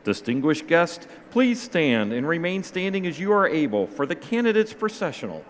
Distinguished guests, please stand and remain standing as you are able for the candidates processional.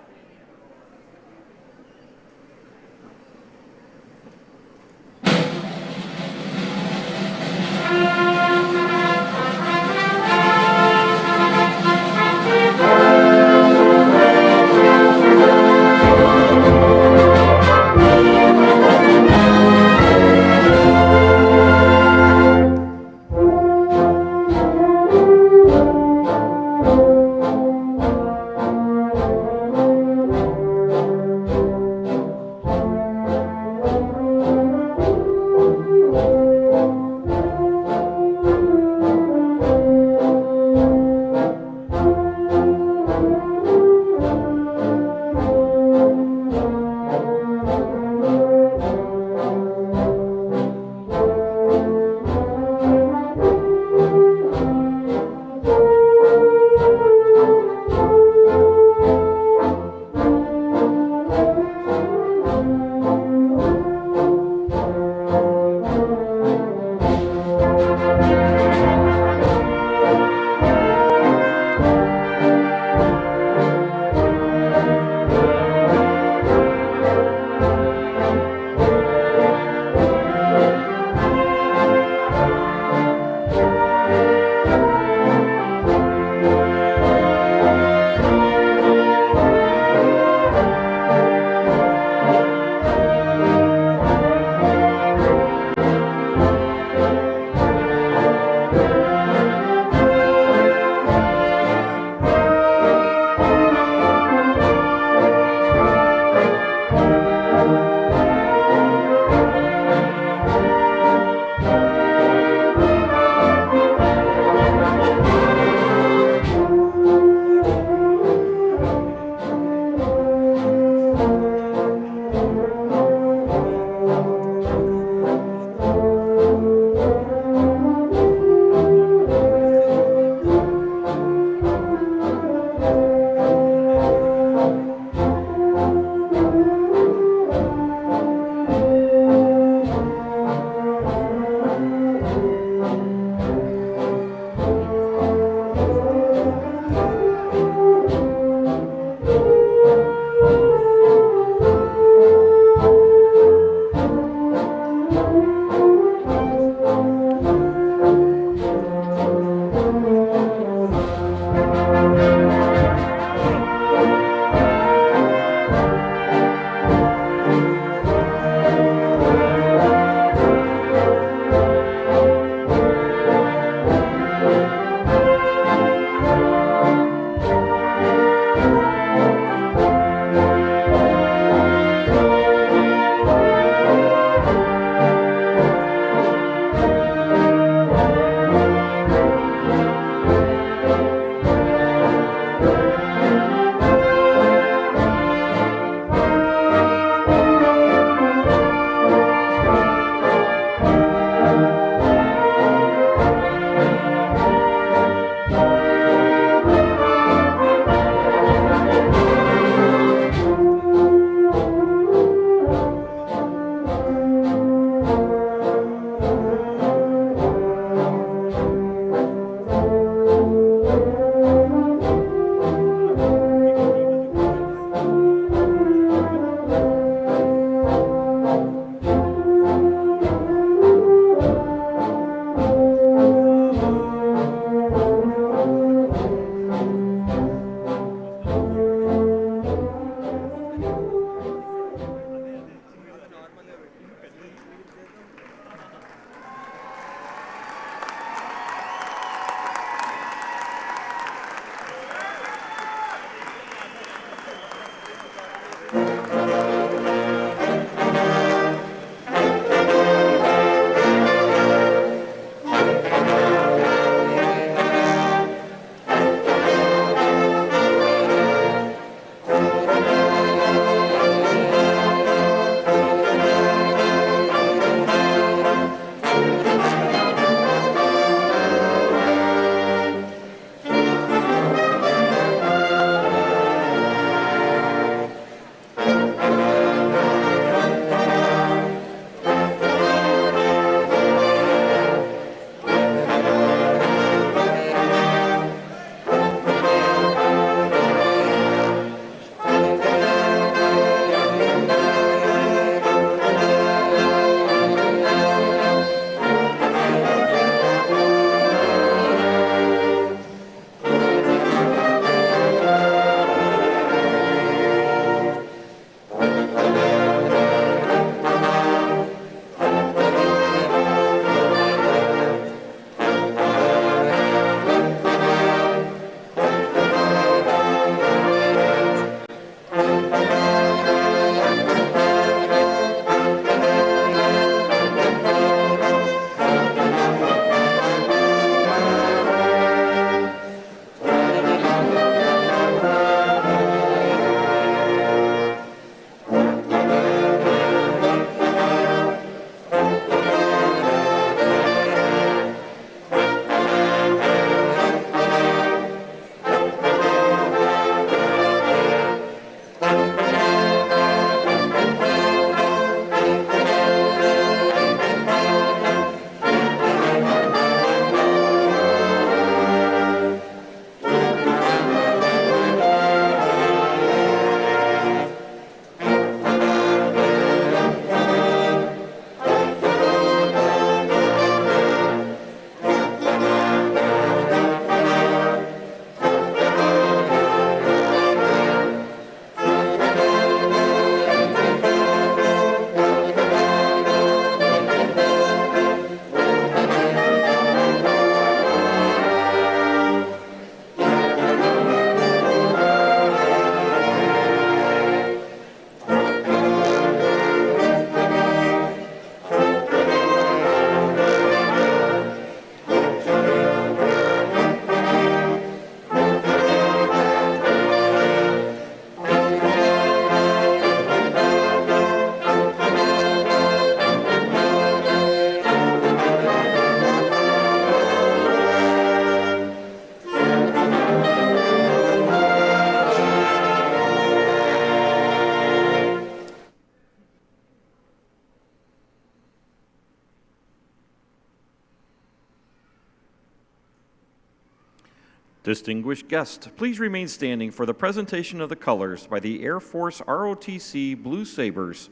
Distinguished guests, please remain standing for the presentation of the colors by the Air Force ROTC Blue Sabres.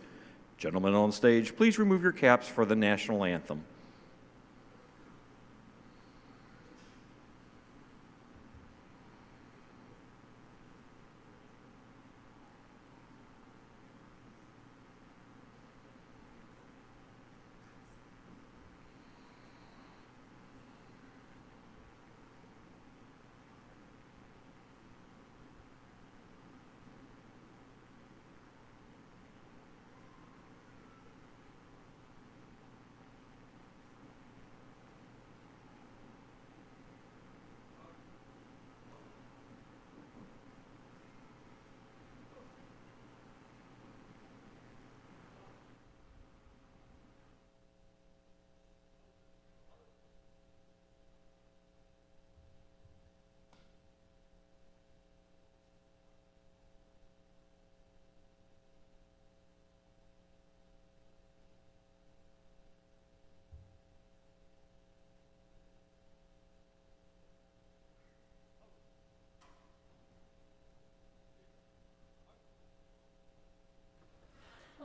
Gentlemen on stage, please remove your caps for the national anthem.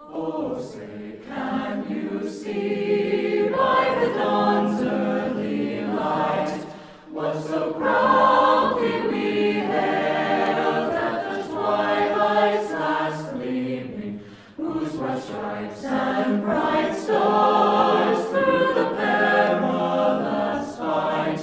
Oh, say, can you see by the dawn's early light what so proudly we hailed at the twilight's last gleaming, whose bright stripes and bright stars through the perilous fight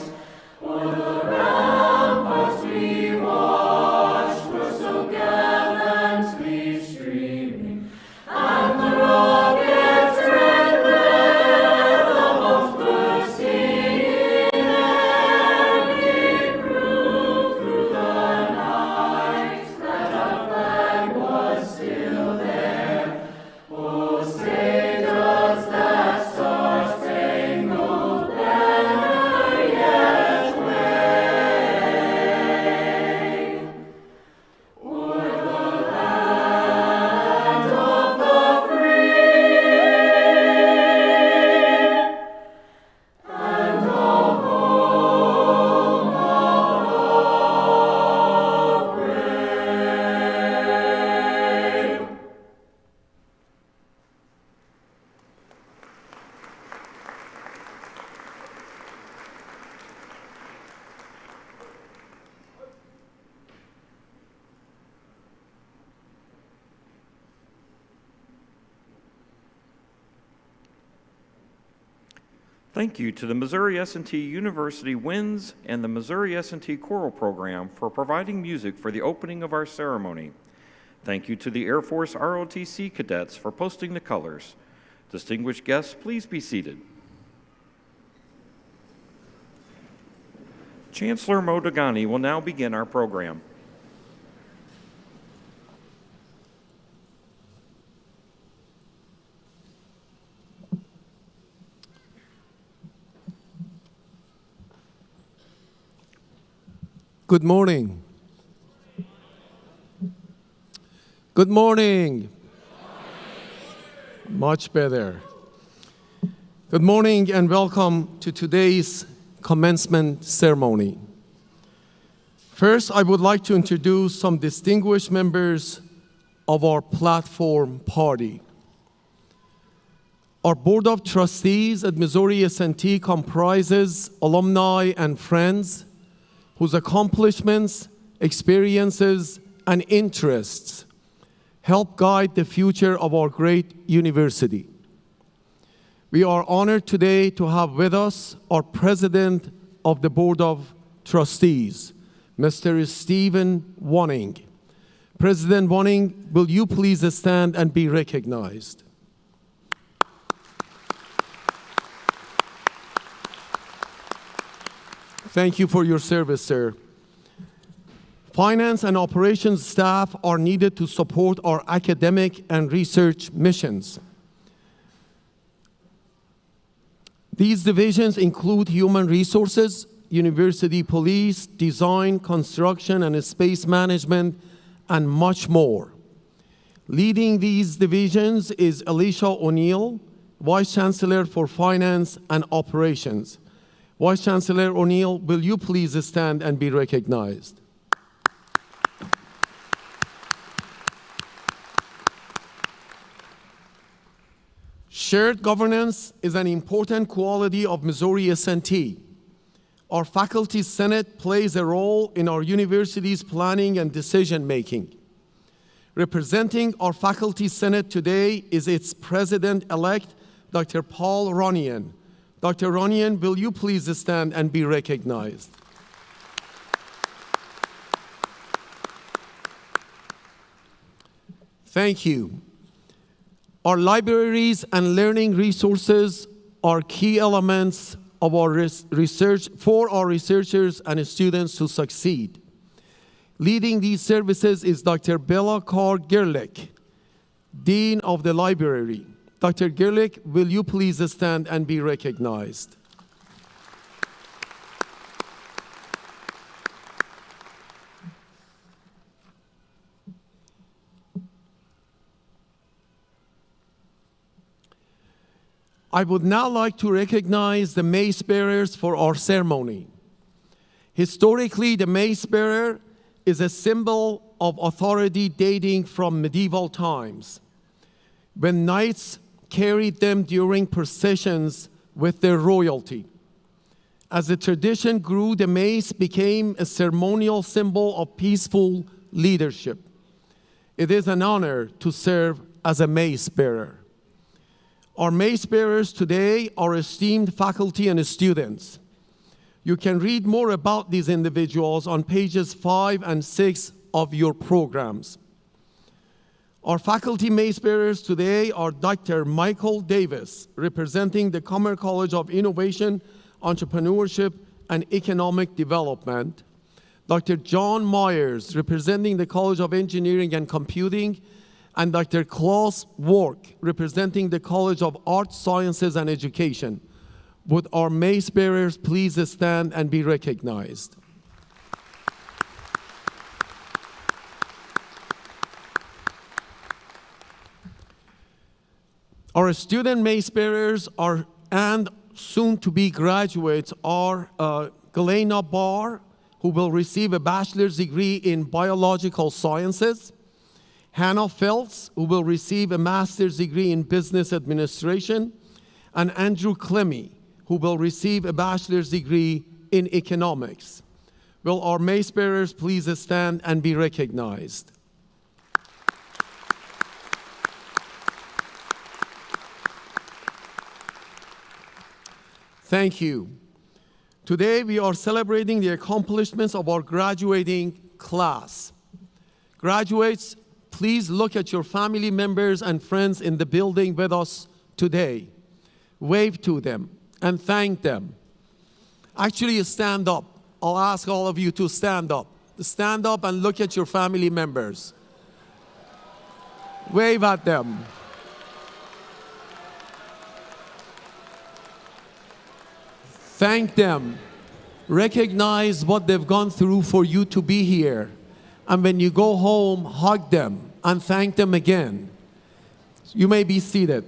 o'er the ramparts we watched were so gallantly streaming, and the rockets' red glare almost bursting in air gave proof through the night that our flag was still there. Oh, say does that star-spangled banner yet wave o'er the land of the free and the home of the brave? Thank you to the Missouri S&T University Winds and the Missouri S&T Choral Program for providing music for the opening of our ceremony. Thank you to the Air Force ROTC cadets for posting the colors. Distinguished guests, please be seated. Chancellor Modegani will now begin our program. Good morning. Good morning. Much better. Good morning and welcome to today's commencement ceremony. First, I would like to introduce some distinguished members of our platform party. Our Board of Trustees at Missouri S&T comprises alumni and friends whose accomplishments, experiences, and interests help guide the future of our great university. We are honored today to have with us our President of the Board of Trustees, Mr. Stephen Wanning. President Wanning, will you please stand and be recognized? Thank you for your service, sir. Finance and operations staff are needed to support our academic and research missions. These divisions include human resources, university police, design, construction, and space management, and much more. Leading these divisions is Alicia O'Neill, Vice Chancellor for Finance and Operations, Vice Chancellor O'Neill, will you please stand and be recognized? Shared governance is an important quality of Missouri S&T. Our Faculty Senate plays a role in our university's planning and decision-making. Representing our Faculty Senate today is its President-elect, Dr. Paul Ronian. Dr. Ronian, will you please stand and be recognized? Thank you. Our libraries and learning resources are key elements of our research for our researchers and students to succeed. Leading these services is Dr. Bella Carr-Gerlich, Dean of the Library. Dr. Gerlich, will you please stand and be recognized? I would now like to recognize the mace bearers for our ceremony. Historically, the mace bearer is a symbol of authority dating from medieval times, when knights carried them during processions with their royalty. As the tradition grew, the mace became a ceremonial symbol of peaceful leadership. It is an honor to serve as a mace bearer. Our mace bearers today are esteemed faculty and students. You can read more about these individuals on pages 5 and 6 of your programs. Our faculty mace bearers today are Dr. Michael Davis, representing the Comer College of Innovation, Entrepreneurship, and Economic Development. Dr. John Myers, representing the College of Engineering and Computing, and Dr. Klaus Work, representing the College of Arts, Sciences, and Education. Would our mace bearers please stand and be recognized? Our student mace bearers are, and soon-to-be graduates are Galena Barr, who will receive a bachelor's degree in biological sciences, Hannah Phelps, who will receive a master's degree in business administration, and Andrew Clemmy, who will receive a bachelor's degree in economics. Will our mace bearers please stand and be recognized? Thank you. Today we are celebrating the accomplishments of our graduating class. Graduates, please look at your family members and friends in the building with us today. Wave to them and thank them. Actually, stand up. I'll ask all of you to stand up. Stand up and look at your family members. Wave at them. Thank them. Recognize what they've gone through for you to be here. And when you go home, hug them and thank them again. You may be seated.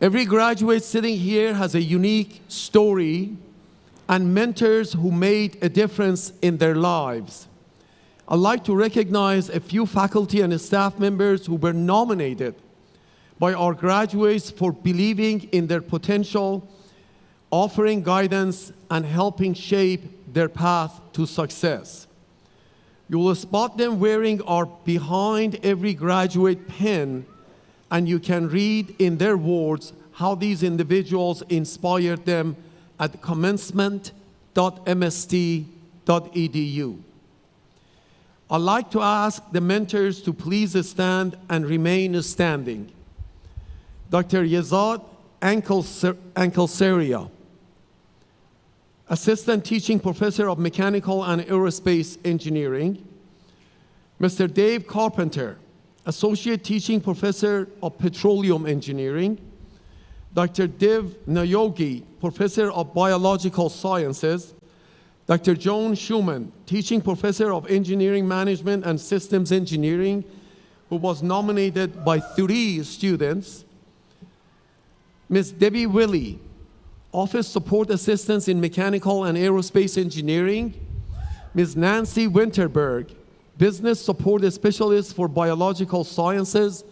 Every graduate sitting here has a unique story and mentors who made a difference in their lives. I'd like to recognize a few faculty and staff members who were nominated by our graduates for believing in their potential, offering guidance, and helping shape their path to success. You will spot them wearing our Behind Every Graduate pin, and you can read in their words how these individuals inspired them at commencement.mst.edu. I'd like to ask the mentors to please stand and remain standing. Dr. Yazad Ankelseria, Assistant Teaching Professor of Mechanical and Aerospace Engineering. Mr. Dave Carpenter, Associate Teaching Professor of Petroleum Engineering. Dr. Dev Nayogi, Professor of Biological Sciences. Dr. Joan Schumann, Teaching Professor of Engineering Management and Systems Engineering, who was nominated by 3 students. Ms. Debbie Willey, Office Support Assistants in Mechanical and Aerospace Engineering, Ms. Nancy Winterberg, Business Support Specialist for Biological Sciences,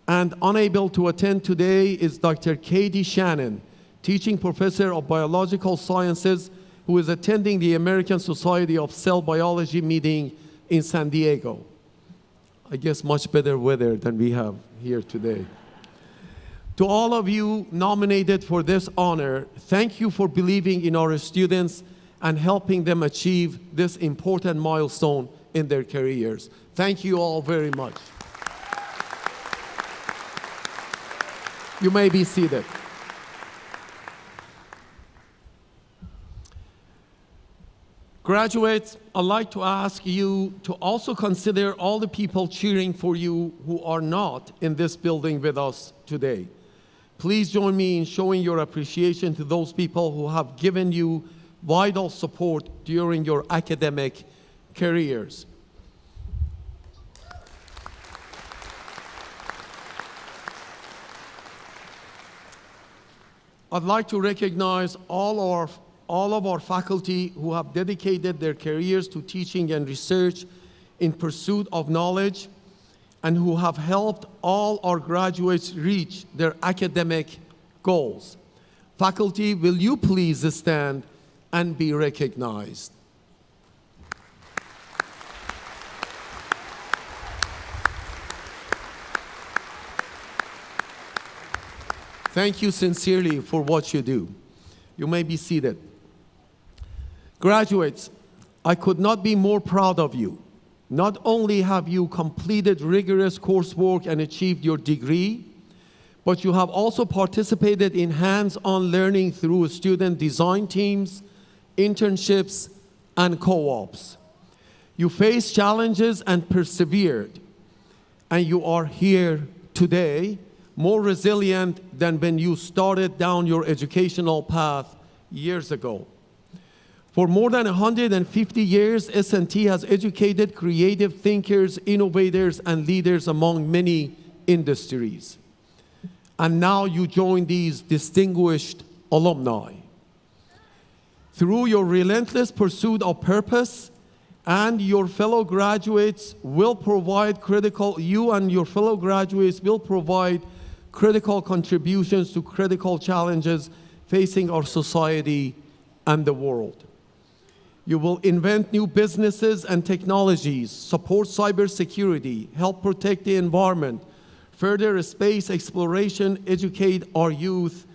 and unable to attend today is Dr. Katie Shannon, Teaching Professor of Biological Sciences, who is attending the American Society of Cell Biology meeting in San Diego. I guess much better weather than we have here today. To all of you nominated for this honor, thank you for believing in our students and helping them achieve this important milestone in their careers. Thank you all very much. You may be seated. Graduates, I'd like to ask you to also consider all the people cheering for you who are not in this building with us today. Please join me in showing your appreciation to those people who have given you vital support during your academic careers. I'd like to recognize all of our faculty who have dedicated their careers to teaching and research in pursuit of knowledge and who have helped all our graduates reach their academic goals. Faculty, will you please stand and be recognized? Thank you sincerely for what you do. You may be seated. Graduates, I could not be more proud of you. Not only have you completed rigorous coursework and achieved your degree, but you have also participated in hands-on learning through student design teams, internships, and co-ops. You faced challenges and persevered, and you are here today more resilient than when you started down your educational path years ago. For more than 150 years, S&T has educated creative thinkers, innovators, and leaders among many industries. And now you join these distinguished alumni. Through your relentless pursuit of purpose, and your fellow graduates will provide critical contributions to critical challenges facing our society and the world. You will invent new businesses and technologies, support cybersecurity, help protect the environment, further space exploration, educate our youth,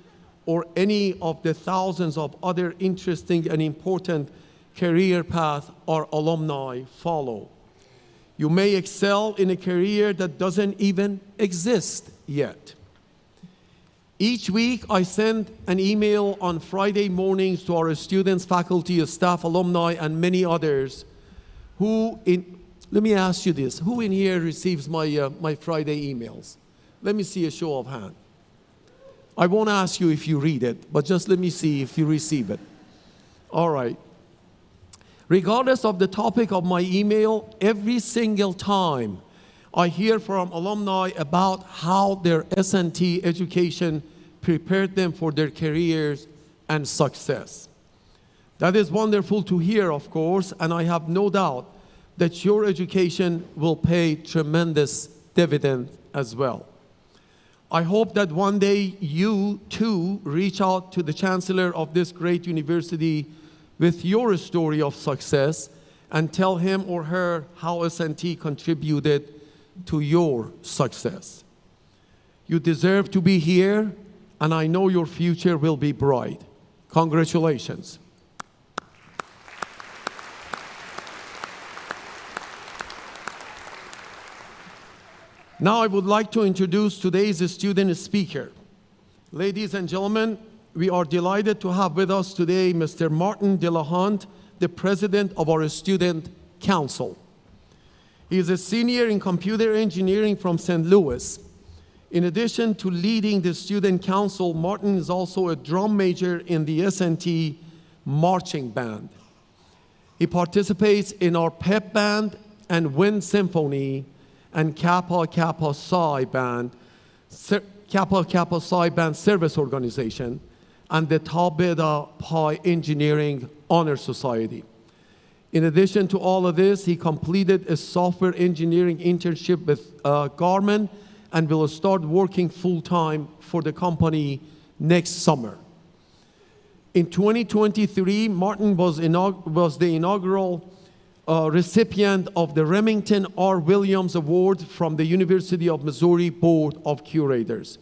or any of the thousands of other interesting and important career paths our alumni follow. You may excel in a career that doesn't even exist yet. Each week, I send an email on Friday mornings to our students, faculty, staff, alumni, and many others let me ask you this. Who in here receives my Friday emails? Let me see a show of hands. I won't ask you if you read it, but just let me see if you receive it. All right. Regardless of the topic of my email, every single time I hear from alumni about how their S&T education prepared them for their careers and success. That is wonderful to hear, of course, and I have no doubt that your education will pay tremendous dividend as well. I hope that one day you too reach out to the chancellor of this great university with your story of success and tell him or her how S&T contributed to your success. You deserve to be here, and I know your future will be bright. Congratulations. Now I would like to introduce today's student speaker. Ladies and gentlemen, we are delighted to have with us today Mr. Martin Delahunt, the president of our Student Council. He is a senior in computer engineering from St. Louis. In addition to leading the Student Council, Martin is also a drum major in the S&T marching band. He participates in our pep band and wind symphony and Kappa Psi band service organization, and the Tau Beta Pi Engineering Honor Society. In addition to all of this, he completed a software engineering internship with Garmin and will start working full-time for the company next summer. In 2023, Martin was the inaugural recipient of the Remington R. Williams Award from the University of Missouri Board of Curators.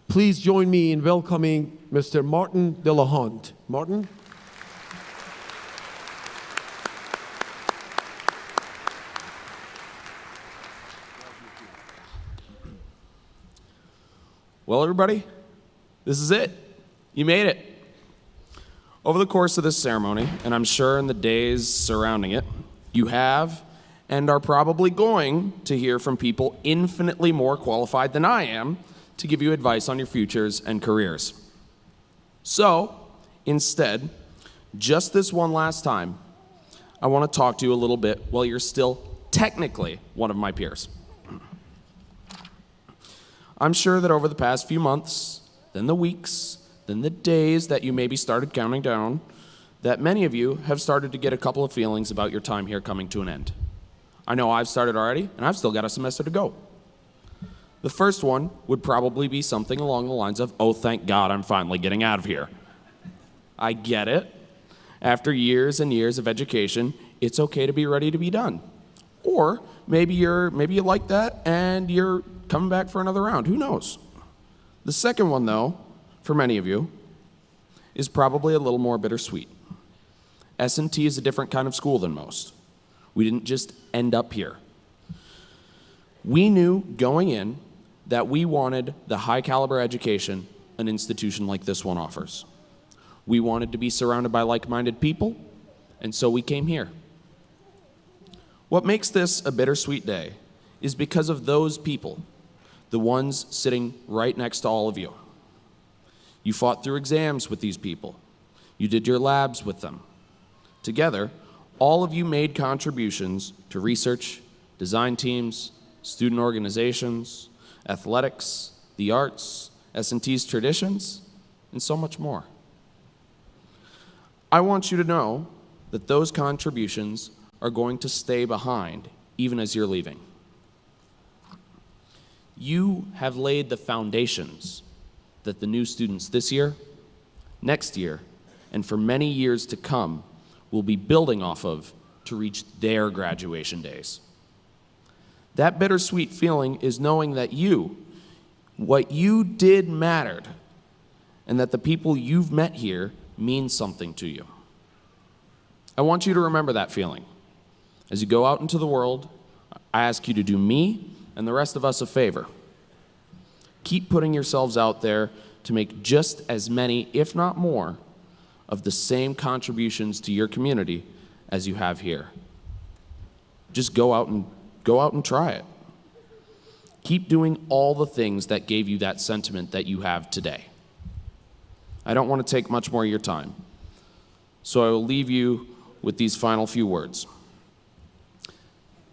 Please join me in welcoming Mr. Martin Delahunt. Martin? Well, everybody, this is it. You made it. Over the course of this ceremony, and I'm sure in the days surrounding it, you have and are probably going to hear from people infinitely more qualified than I am to give you advice on your futures and careers. So, instead, just this one last time, I want to talk to you a little bit while you're still technically one of my peers. I'm sure that over the past few months, then the weeks, then the days that you maybe started counting down, that many of you have started to get a couple of feelings about your time here coming to an end. I know I've started already, and I've still got a semester to go. The first one would probably be something along the lines of, oh, thank God I'm finally getting out of here. I get it. After years and years of education, it's okay to be ready to be done. Or maybe you like that and you're coming back for another round. Who knows? The second one, though, for many of you, is probably a little more bittersweet. S&T is a different kind of school than most. We didn't just end up here. We knew going in that we wanted the high caliber education an institution like this one offers. We wanted to be surrounded by like-minded people, and so we came here. What makes this a bittersweet day is because of those people, the ones sitting right next to all of you. You fought through exams with these people. You did your labs with them. Together, all of you made contributions to research, design teams, student organizations, athletics, the arts, S&T's traditions, and so much more. I want you to know that those contributions are going to stay behind even as you're leaving. You have laid the foundations that the new students this year, next year, and for many years to come will be building off of to reach their graduation days. That bittersweet feeling is knowing that what you did mattered, and that the people you've met here mean something to you. I want you to remember that feeling. As you go out into the world, I ask you to do me and the rest of us a favor. Keep putting yourselves out there to make just as many, if not more, of the same contributions to your community as you have here. Just go out and try it. Keep doing all the things that gave you that sentiment that you have today. I don't want to take much more of your time, so I will leave you with these final few words.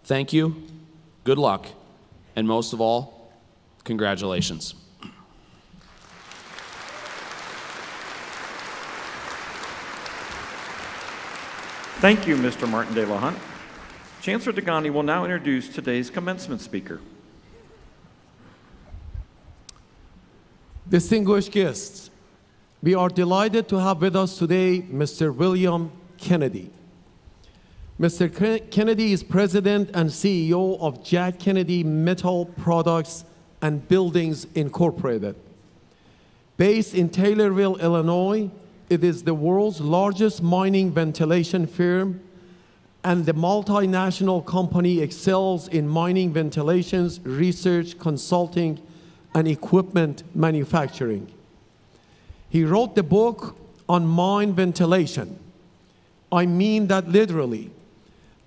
Thank you, good luck, and most of all, congratulations. Thank you, Mr. Martin Delahunt. Chancellor Degani will now introduce today's commencement speaker. Distinguished guests, we are delighted to have with us today Mr. William Kennedy. Mr. Kennedy is President and CEO of Jack Kennedy Metal Products and Buildings Incorporated. Based in Taylorville, Illinois, it is the world's largest mining ventilation firm, and the multinational company excels in mining ventilations, research, consulting, and equipment manufacturing. He wrote the book on mine ventilation. I mean that literally.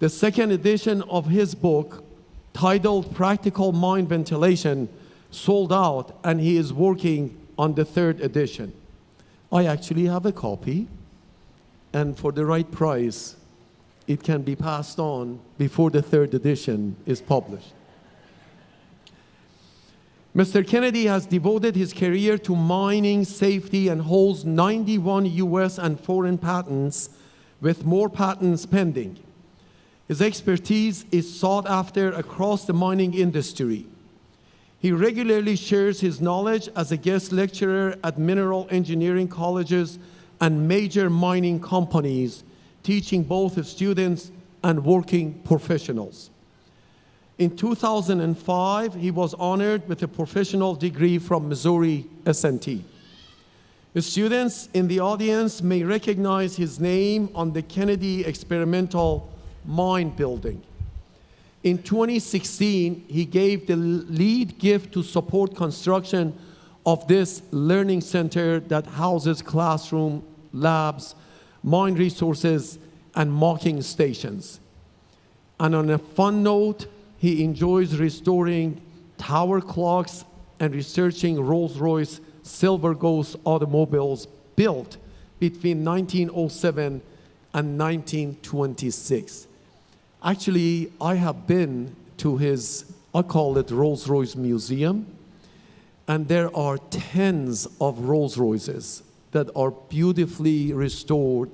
The second edition of his book, titled Practical Mine Ventilation, sold out, and he is working on the third edition. I actually have a copy, and for the right price, it can be passed on before the third edition is published. Mr. Kennedy has devoted his career to mining safety and holds 91 US and foreign patents, with more patents pending. His expertise is sought after across the mining industry. He regularly shares his knowledge as a guest lecturer at mineral engineering colleges and major mining companies, teaching both students and working professionals. In 2005, he was honored with a professional degree from Missouri S&T. The students in the audience may recognize his name on the Kennedy Experimental Mine Building. In 2016, he gave the lead gift to support construction of this learning center that houses classroom, labs, mine resources, and marking stations. And on a fun note, he enjoys restoring tower clocks and researching Rolls-Royce Silver Ghost automobiles built between 1907 and 1926. Actually, I have been to his, I call it Rolls-Royce Museum, and there are tens of Rolls-Royces that are beautifully restored,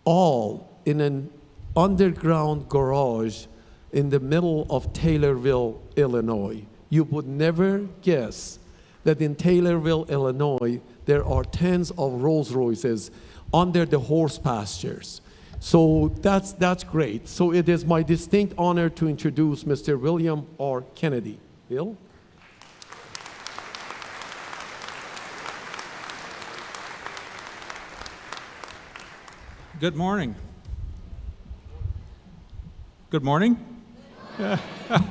all in an underground garage in the middle of Taylorville, Illinois. You would never guess that in Taylorville, Illinois, there are tens of Rolls-Royces under the horse pastures. So that's great. So it is my distinct honor to introduce Mr. William R. Kennedy. Bill? Good morning. Good morning?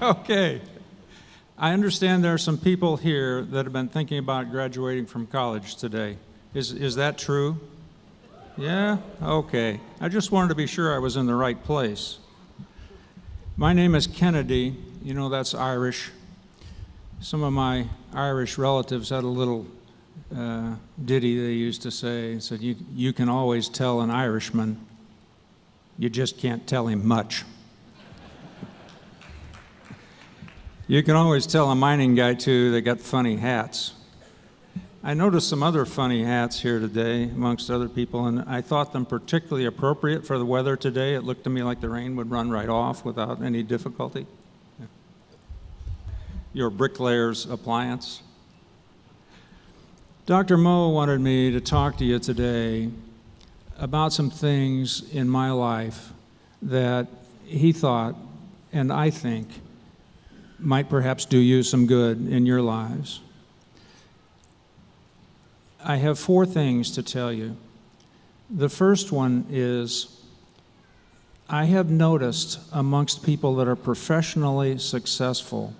Okay. I understand there are some people here that have been thinking about graduating from college today. Is that true? Yeah? Okay. I just wanted to be sure I was in the right place. My name is Kennedy. You know, that's Irish. Some of my Irish relatives had a little ditty they used to say. It said, you can always tell an Irishman, you just can't tell him much. You can always tell a mining guy, too, they got funny hats. I noticed some other funny hats here today, amongst other people, and I thought them particularly appropriate for the weather today. It looked to me like the rain would run right off without any difficulty. Yeah. Your bricklayer's appliance. Dr. Moe wanted me to talk to you today about some things in my life that he thought, and I think, might perhaps do you some good in your lives. I have 4 things to tell you. The first one is, I have noticed amongst people that are professionally successful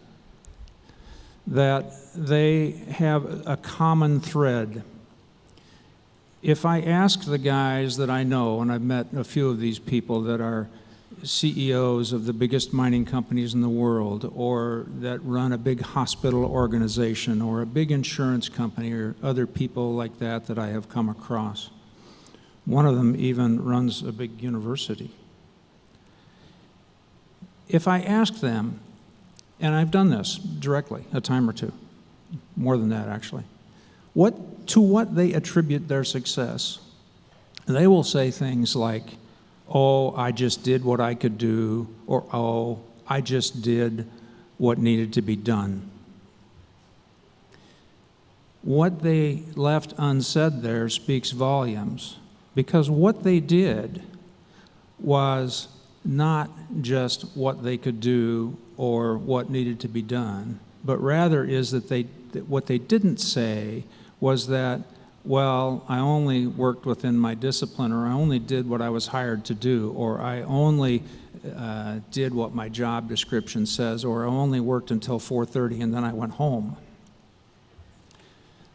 that they have a common thread. If I ask the guys that I know, and I've met a few of these people that are CEOs of the biggest mining companies in the world, or that run a big hospital organization, or a big insurance company, or other people like that that I have come across. One of them even runs a big university. If I ask them, and I've done this directly a time or two, more than that actually, to what they attribute their success, they will say things like, oh, I just did what I could do, or oh, I just did what needed to be done. What they left unsaid there speaks volumes, because what they did was not just what they could do or what needed to be done, but rather is that what they didn't say was that, well, I only worked within my discipline, or I only did what I was hired to do, or I only did what my job description says, or I only worked until 4:30 and then I went home.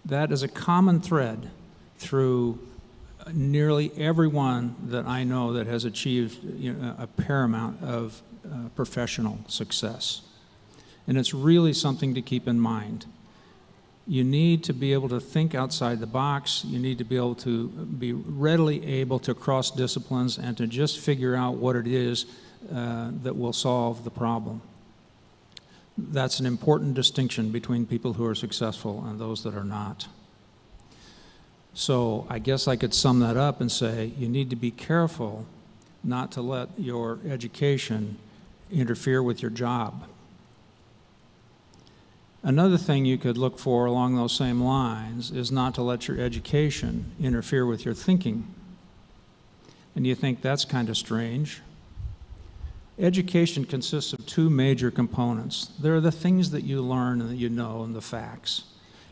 That is a common thread through nearly everyone that I know that has achieved a paramount of professional success. And it's really something to keep in mind. You need to be able to think outside the box. You need to be able to be readily able to cross disciplines and to just figure out what it is that will solve the problem. That's an important distinction between people who are successful and those that are not. So I guess I could sum that up and say you need to be careful not to let your education interfere with your job. Another thing you could look for along those same lines is not to let your education interfere with your thinking. And you think that's kind of strange. Education consists of two major components. There are the things that you learn and that you know and the facts.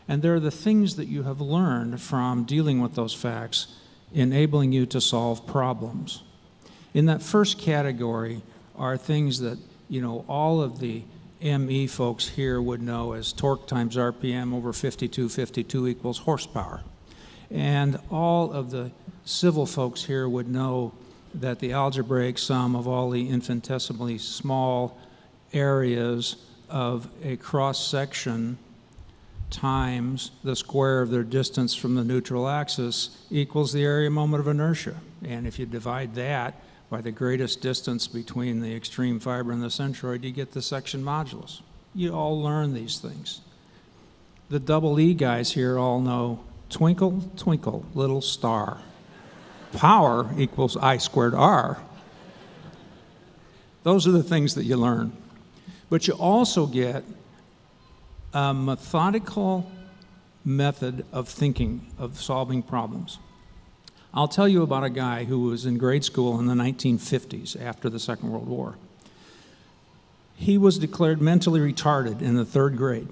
And there are the things that you have learned from dealing with those facts, enabling you to solve problems. In that first category are things that, all of the ME folks here would know as torque times RPM over 52, 52 equals horsepower. And all of the civil folks here would know that the algebraic sum of all the infinitesimally small areas of a cross-section times the square of their distance from the neutral axis equals the area moment of inertia. And if you divide that by the greatest distance between the extreme fiber and the centroid, you get the section modulus. You all learn these things. The double E guys here all know twinkle, twinkle, little star. Power equals I squared R. Those are the things that you learn. But you also get a methodical method of thinking, of solving problems. I'll tell you about a guy who was in grade school in the 1950s after the Second World War. He was declared mentally retarded in the 3rd grade.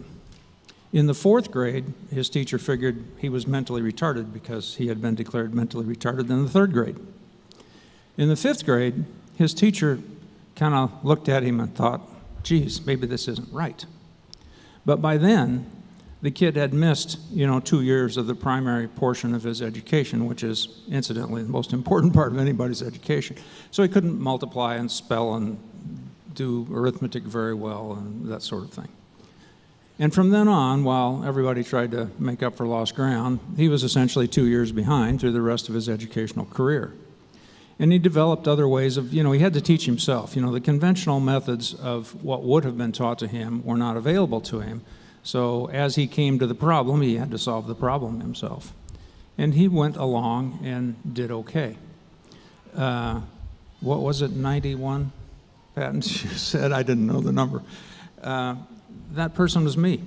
In the 4th grade, his teacher figured he was mentally retarded because he had been declared mentally retarded in the 3rd grade. In the 5th grade, his teacher kind of looked at him and thought, geez, maybe this isn't right. But by then, the kid had missed, 2 years of the primary portion of his education, which is, incidentally, the most important part of anybody's education. So he couldn't multiply and spell and do arithmetic very well and that sort of thing. And from then on, while everybody tried to make up for lost ground, he was essentially 2 years behind through the rest of his educational career. And he developed other ways of, he had to teach himself. The conventional methods of what would have been taught to him were not available to him. So as he came to the problem, he had to solve the problem himself. And he went along and did okay. What was it, 91 patents you said? I didn't know the number. That person was me.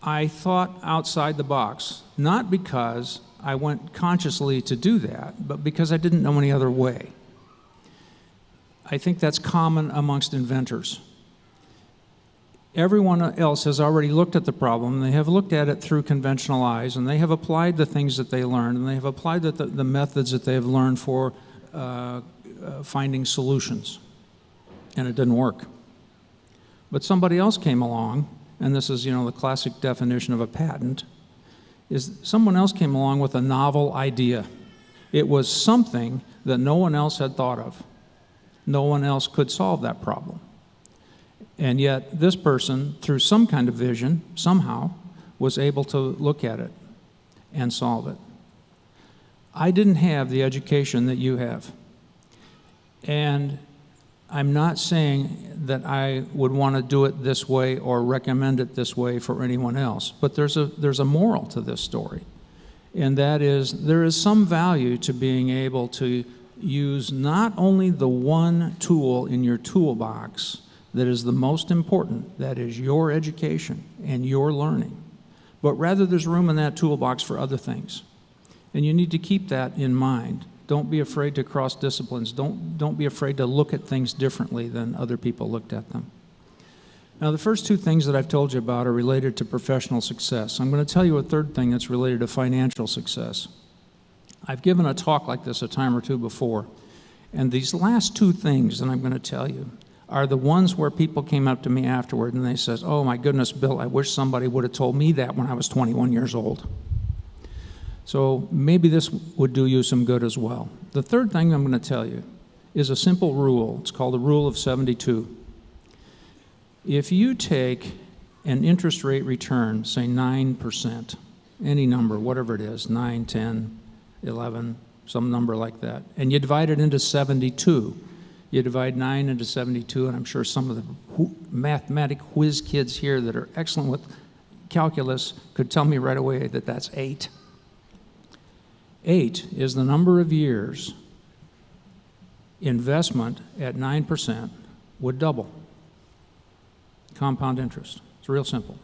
I thought outside the box, not because I went consciously to do that, but because I didn't know any other way. I think that's common amongst inventors. Everyone else has already looked at the problem. They have looked at it through conventional eyes, and they have applied the things that they learned, and they have applied the methods that they have learned for finding solutions. And it didn't work. But somebody else came along, and this is, the classic definition of a patent, is someone else came along with a novel idea. It was something that no one else had thought of. No one else could solve that problem. And yet this person, through some kind of vision, somehow, was able to look at it and solve it. I didn't have the education that you have. And I'm not saying that I would want to do it this way or recommend it this way for anyone else, but there's a moral to this story, and that is there is some value to being able to use not only the one tool in your toolbox that is the most important, that is your education and your learning, but rather there's room in that toolbox for other things, and you need to keep that in mind. Don't be afraid to cross disciplines. Don't be afraid to look at things differently than other people looked at them. Now, the first two things that I've told you about are related to professional success. I'm going to tell you a third thing that's related to financial success. I've given a talk like this a time or two before, and these last two things that I'm going to tell you are the ones where people came up to me afterward and they said, oh my goodness, Bill, I wish somebody would have told me that when I was 21 years old. So maybe this would do you some good as well. The third thing I'm going to tell you is a simple rule. It's called the rule of 72. If you take an interest rate return, say 9%, any number, whatever it is, 9, 10, 11, some number like that, and you divide it into 72, You divide 9 into 72, and I'm sure some of the mathematic whiz kids here that are excellent with calculus could tell me right away that that's 8. 8 is the number of years investment at 9% would double. Compound interest. It's real simple.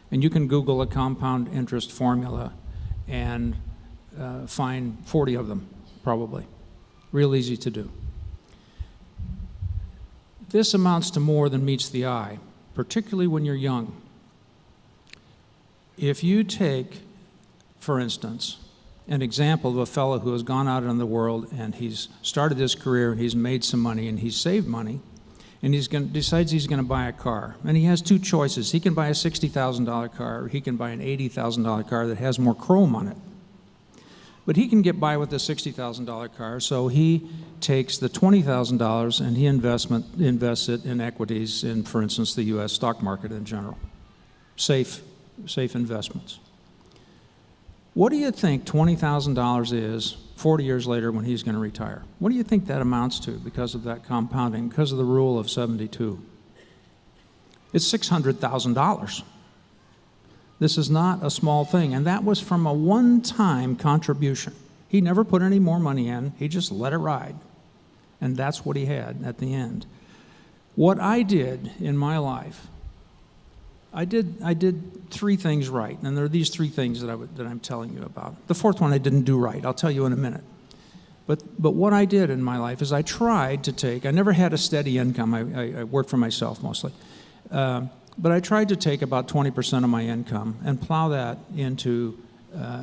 And you can Google a compound interest formula and find 40 of them, probably. Real easy to do. This amounts to more than meets the eye, particularly when you're young. If you take, for instance, an example of a fellow who has gone out in the world and he's started his career and he's made some money and he's saved money, and decides he's going to buy a car. And he has two choices. He can buy a $60,000 car, or he can buy an $80,000 car that has more chrome on it. But he can get by with the $60,000 car, so he takes the $20,000 and he invests it in equities in, for instance, the U.S. stock market in general. Safe investments. What do you think $20,000 is 40 years later when he's going to retire? What do you think that amounts to because of that compounding, because of the rule of 72? It's $600,000. This is not a small thing, and that was from a one-time contribution. He never put any more money in, he just let it ride. And that's what he had at the end. What I did in my life, I did 3 things right, and there are these 3 things that I'm telling you about. The 4th one I didn't do right. I'll tell you in a minute. But what I did in my life is I tried to take. I never had a steady income. I worked for myself mostly, but I tried to take about 20% of my income and plow that into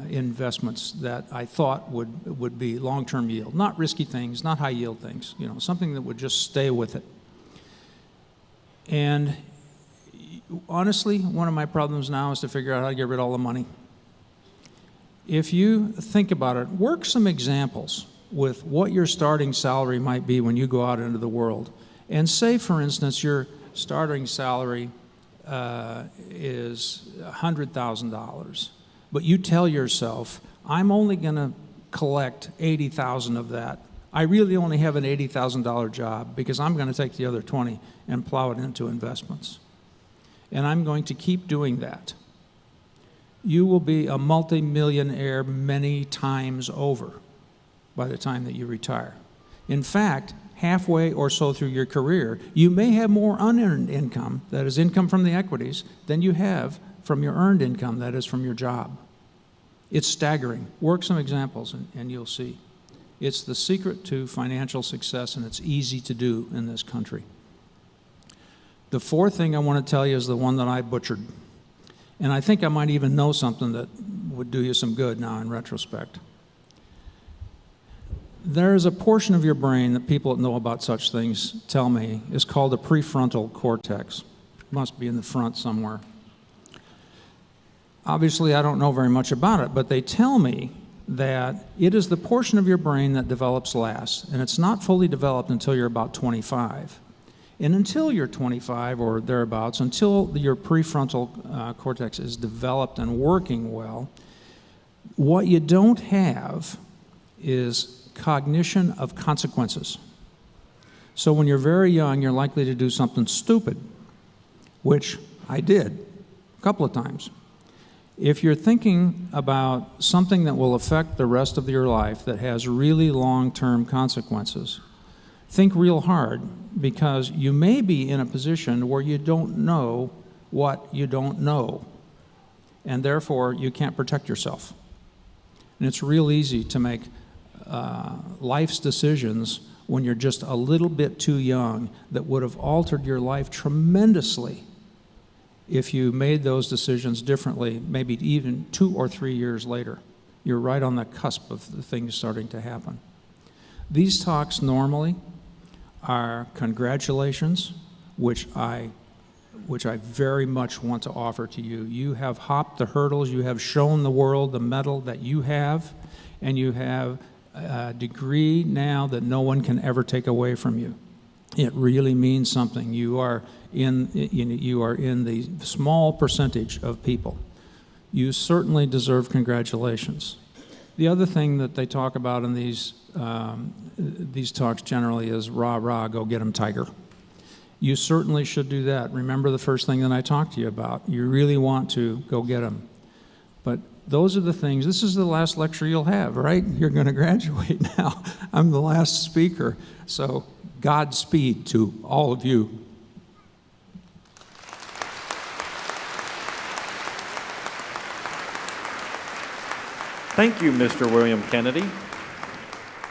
investments that I thought would be long-term yield, not risky things, not high-yield things. You know, something that would just stay with it. And honestly, one of my problems now is to figure out how to get rid of all the money. If you think about it, work some examples with what your starting salary might be when you go out into the world. And say, for instance, your starting salary is $100,000, but you tell yourself, I'm only going to collect $80,000 of that. I really only have an $80,000 job because I'm going to take the other 20 and plow it into investments. And I'm going to keep doing that. You will be a multimillionaire many times over by the time that you retire. In fact, halfway or so through your career, you may have more unearned income, that is income from the equities, than you have from your earned income, that is from your job. It's staggering. Work some examples and you'll see. It's the secret to financial success, and it's easy to do in this country. The 4th thing I want to tell you is the one that I butchered. And I think I might even know something that would do you some good now in retrospect. There is a portion of your brain that people that know about such things tell me is called the prefrontal cortex. It must be in the front somewhere. Obviously, I don't know very much about it, but they tell me that it is the portion of your brain that develops last, and it's not fully developed until you're about 25. And until you're 25 or thereabouts, until your prefrontal cortex is developed and working well, what you don't have is cognition of consequences. So when you're very young, you're likely to do something stupid, which I did a couple of times. If you're thinking about something that will affect the rest of your life that has really long-term consequences, think real hard, because you may be in a position where you don't know what you don't know, and therefore you can't protect yourself. And it's real easy to make life's decisions when you're just a little bit too young that would have altered your life tremendously if you made those decisions differently, maybe even 2 or 3 years later. You're right on the cusp of the things starting to happen. These talks normally are congratulations, which I very much want to offer to you. You have hopped the hurdles, you have shown the world the mettle that you have, and you have a degree now that no one can ever take away from you. It really means something. You are in the small percentage of people. You certainly deserve congratulations. The other thing that they talk about in these talks generally is rah, rah, go get 'em, Tiger. You certainly should do that. Remember the first thing that I talked to you about. You really want to go get 'em. But those are the things. This is the last lecture you'll have, right? You're going to graduate now. I'm the last speaker. So Godspeed to all of you. Thank you, Mr. William Kennedy.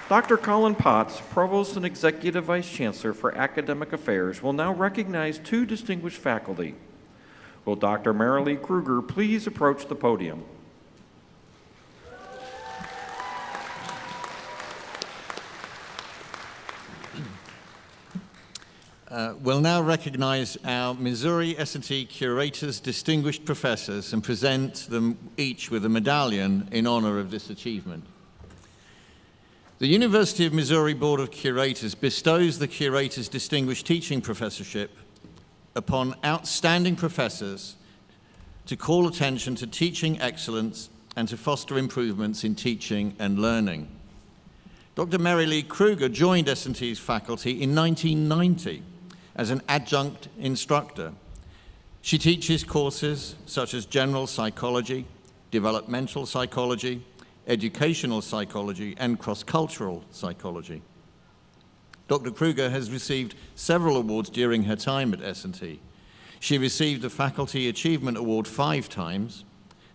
Dr. Colin Potts, Provost and Executive Vice Chancellor for Academic Affairs, will now recognize two distinguished faculty. Will Dr. Marilee Kruger please approach the podium? We'll now recognize our Missouri S&T Curators Distinguished Professors and present them each with a medallion in honor of this achievement. The University of Missouri Board of Curators bestows the Curators Distinguished Teaching Professorship upon outstanding professors to call attention to teaching excellence and to foster improvements in teaching and learning. Dr. Marilee Kruger joined S&T's faculty in 1990 as an adjunct instructor. She teaches courses such as general psychology, developmental psychology, educational psychology, and cross-cultural psychology. Dr. Kruger has received several awards during her time at S&T. She received the Faculty Achievement Award 5 times,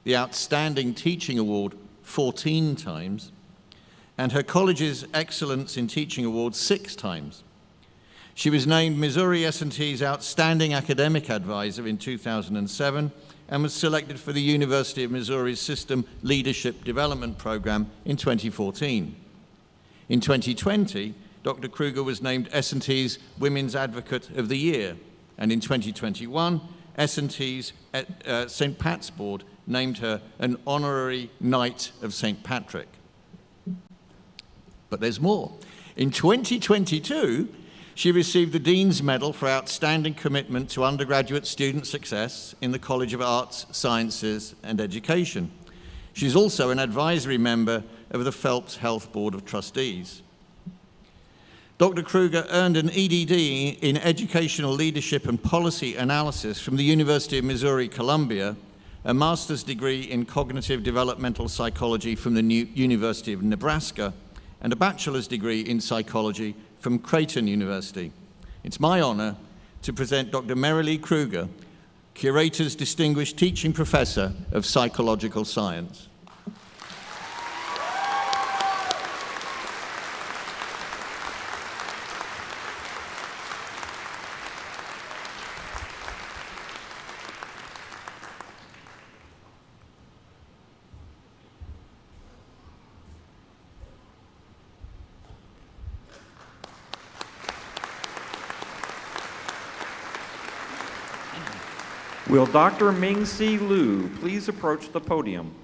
the Outstanding Teaching Award 14 times, and her college's Excellence in Teaching Award 6 times. She was named Missouri S&T's Outstanding Academic Advisor in 2007 and was selected for the University of Missouri's System Leadership Development Program in 2014. In 2020, Dr. Kruger was named S&T's Women's Advocate of the Year, and in 2021, S&T's St. Pat's Board named her an Honorary Knight of St. Patrick. But there's more. In 2022, she received the Dean's Medal for outstanding commitment to undergraduate student success in the College of Arts, Sciences, and Education. She's also an advisory member of the Phelps Health Board of Trustees. Dr. Kruger earned an EDD in Educational Leadership and Policy Analysis from the University of Missouri-Columbia, a master's degree in Cognitive Developmental Psychology from the University of Nebraska, and a bachelor's degree in psychology from Creighton University. It's my honor to present Dr. Marilee Kruger, Curator's Distinguished Teaching Professor of Psychological Science. Will Dr. Ming-Si Liu please approach the podium?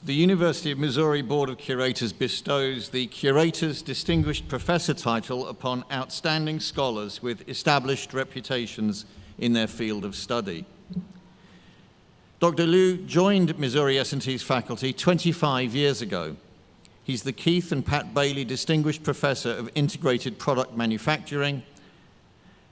The University of Missouri Board of Curators bestows the Curator's Distinguished Professor title upon outstanding scholars with established reputations in their field of study. Dr. Liu joined Missouri S&T's faculty 25 years ago. He's the Keith and Pat Bailey Distinguished Professor of Integrated Product Manufacturing,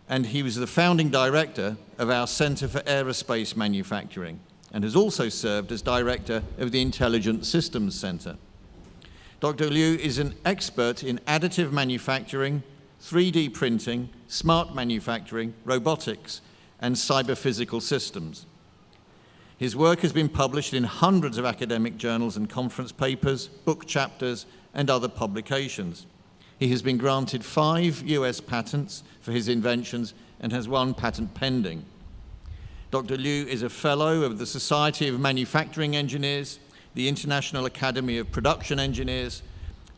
and he was the founding director of our Center for Aerospace Manufacturing, and has also served as director of the Intelligent Systems Center. Dr. Liu is an expert in additive manufacturing, 3D printing, smart manufacturing, robotics, and cyber-physical systems. His work has been published in hundreds of academic journals and conference papers, book chapters, and other publications. He has been granted 5 US patents for his inventions and has 1 patent pending. Dr. Liu is a fellow of the Society of Manufacturing Engineers, the International Academy of Production Engineers,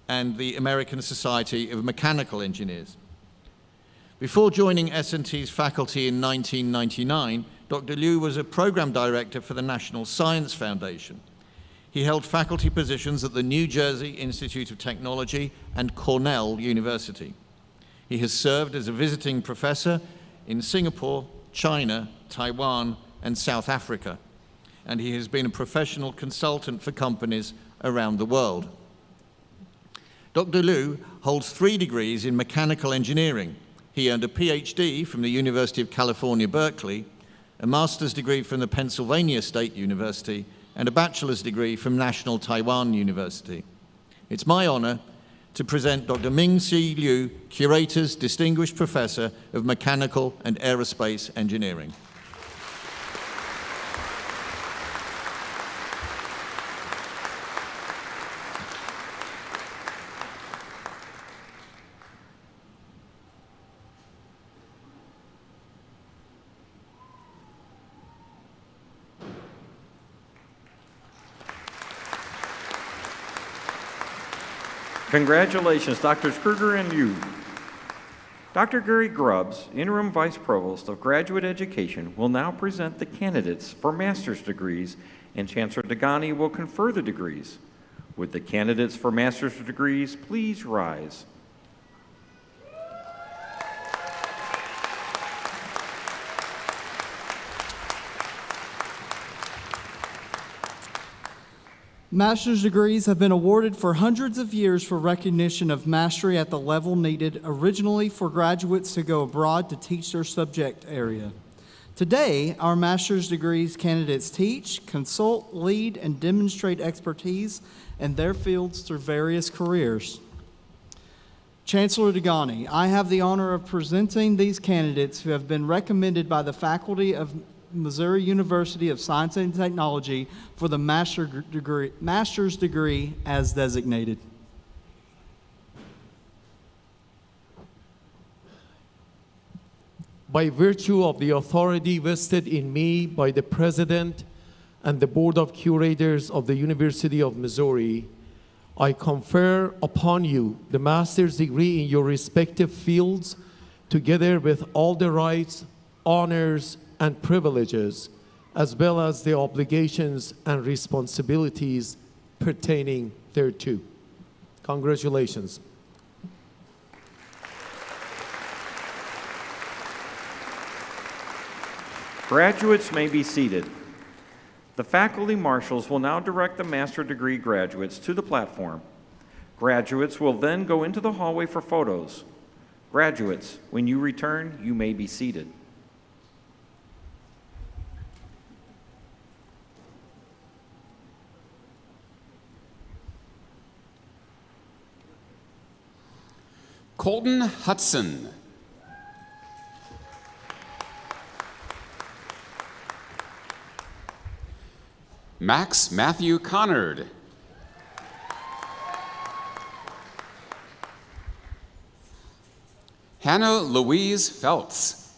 and the American Society of Mechanical Engineers. Before joining S&T's faculty in 1999, Dr. Liu was a program director for the National Science Foundation. he held faculty positions at the New Jersey Institute of Technology and Cornell University. He has served as a visiting professor in Singapore, China, Taiwan, and South Africa, and he has been a professional consultant for companies around the world. Dr. Liu holds 3 degrees in mechanical engineering. He earned a PhD from the University of California, Berkeley, a master's degree from the Pennsylvania State University, and a bachelor's degree from National Taiwan University. It's my honor to present Dr. Ming-Si Liu, Curator's Distinguished Professor of Mechanical and Aerospace Engineering. Congratulations, Drs. Kruger and Liu. Dr. Gary Grubbs, Interim Vice Provost of Graduate Education, will now present the candidates for master's degrees, and Chancellor Degani will confer the degrees. Would the candidates for master's degrees please rise? Master's degrees have been awarded for hundreds of years for recognition of mastery at the level needed originally for graduates to go abroad to teach their subject area. Today, our master's degrees candidates teach, consult, lead, and demonstrate expertise in their fields through various careers. Chancellor Degani, I have the honor of presenting these candidates who have been recommended by the faculty of Missouri University of Science and Technology for the master's degree as designated. By virtue of the authority vested in me by the President and the Board of Curators of the University of Missouri, I confer upon you the master's degree in your respective fields, together with all the rights, honors, and privileges, as well as the obligations and responsibilities pertaining thereto. Congratulations. Graduates may be seated. The faculty marshals will now direct the master's degree graduates to the platform. Graduates will then go into the hallway for photos. Graduates, when you return, you may be seated. Colton Hudson. Max Matthew Connard. Hannah Louise Feltz.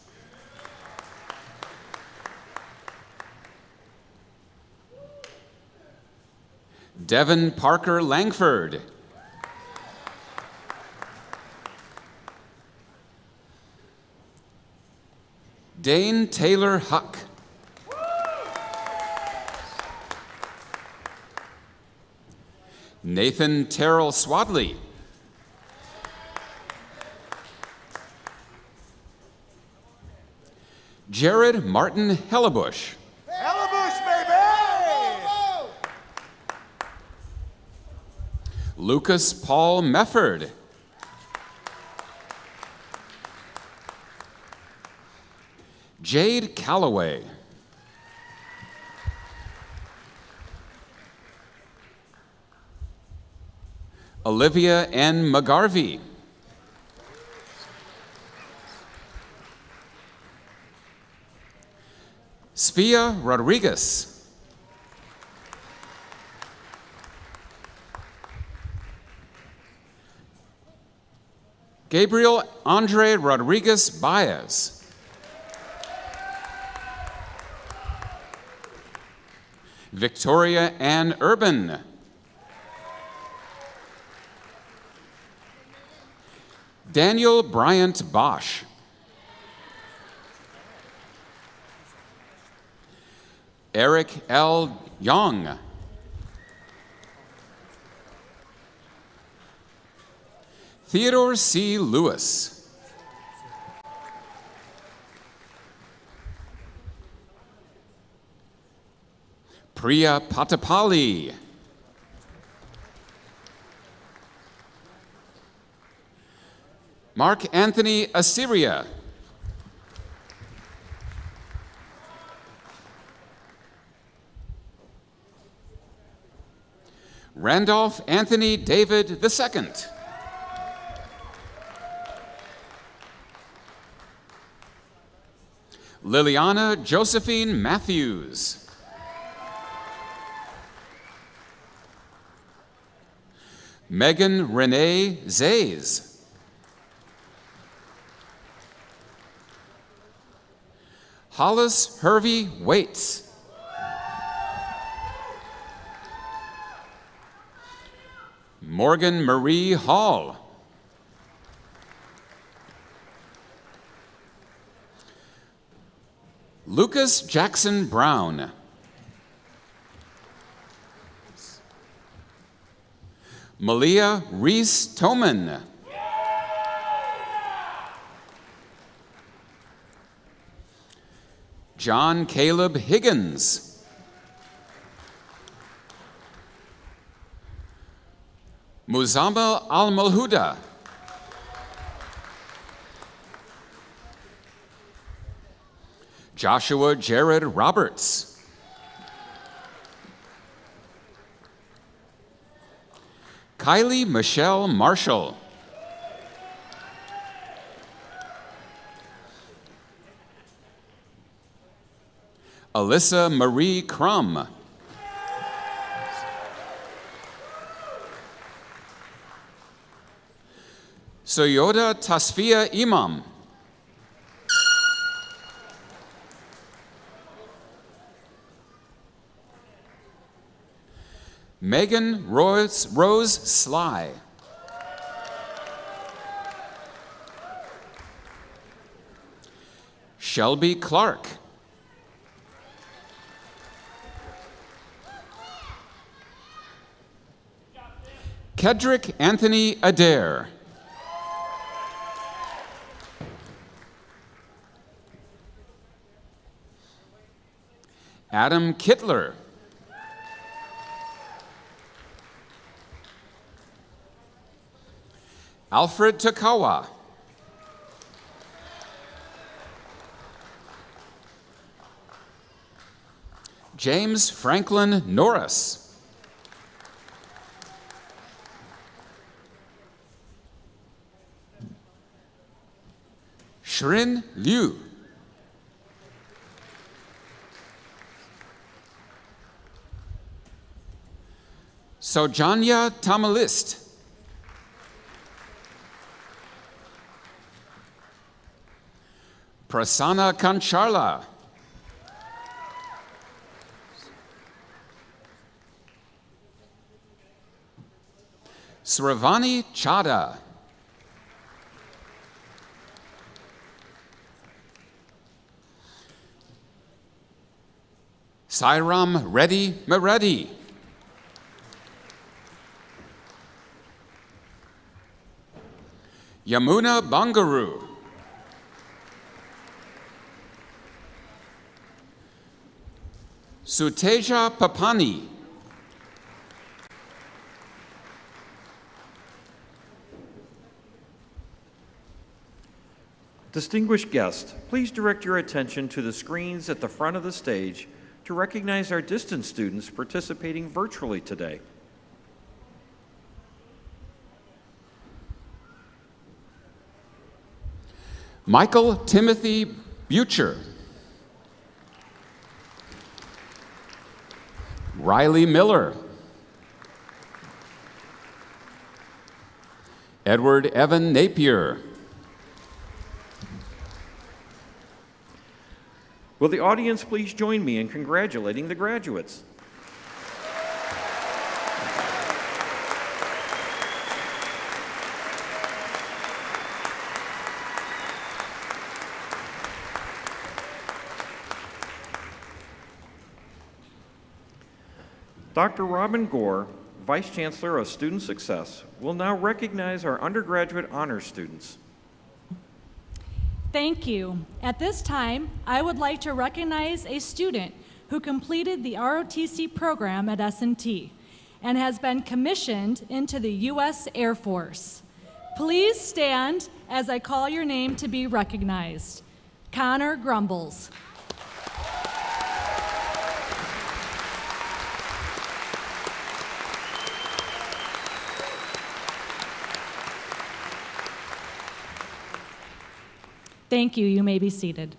Devin Parker Langford. Dane Taylor Huck. Nathan Terrell Swadley. Jared Martin Hellebush. Hellebush, baby! Lucas Paul Mefford. Jade Calloway. Olivia N. McGarvey. Sfia Rodriguez. Gabriel Andre Rodriguez Baez. Victoria Ann Urban. Daniel Bryant Bosch. Eric L. Young. Theodore C. Lewis. Priya Patapali. Mark Anthony Assyria. Randolph Anthony David II. Liliana Josephine Matthews. Megan Renee Zays. Hollis Hervey Waits. Morgan Marie Hall. Lucas Jackson Brown. Malia Reese Toman. John Caleb Higgins. Muzama Al-Malhuda. Joshua Jared Roberts. Kylie Michelle Marshall. Alyssa Marie Crum. Soyoda Tasfia Imam. Megan Rose Sly. Shelby Clark. Kedrick Anthony Adair. Adam Kittler. Alfred Takawa. James Franklin Norris. Shrin Liu. Sojanya Tamalist. Prasanna Kancharla. Sravani Chada. Sairam Reddy Mereddy. Yamuna Bangaru. Suteja Papani. Distinguished guests, please direct your attention to the screens at the front of the stage to recognize our distance students participating virtually today. Michael Timothy Butcher. Riley Miller. Edward Evan Napier. Will the audience please join me in congratulating the graduates? Dr. Robin Gore, Vice Chancellor of Student Success, will now recognize our undergraduate honors students. Thank you. At this time, I would like to recognize a student who completed the ROTC program at S&T and has been commissioned into the U.S. Air Force. Please stand as I call your name to be recognized. Connor Grumbles. Thank you. You may be seated.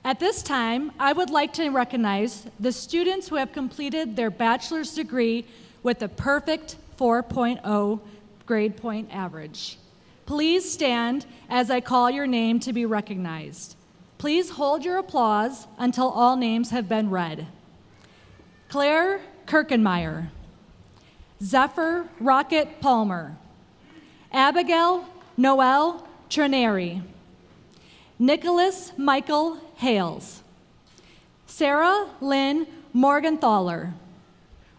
At this time, I would like to recognize the students who have completed their bachelor's degree with a perfect 4.0 grade point average. Please stand as I call your name to be recognized. Please hold your applause until all names have been read. Claire Kirkenmeyer, Zephyr Rocket Palmer, Abigail Noel Trineri, Nicholas Michael Hales, Sarah Lynn Morgenthaler,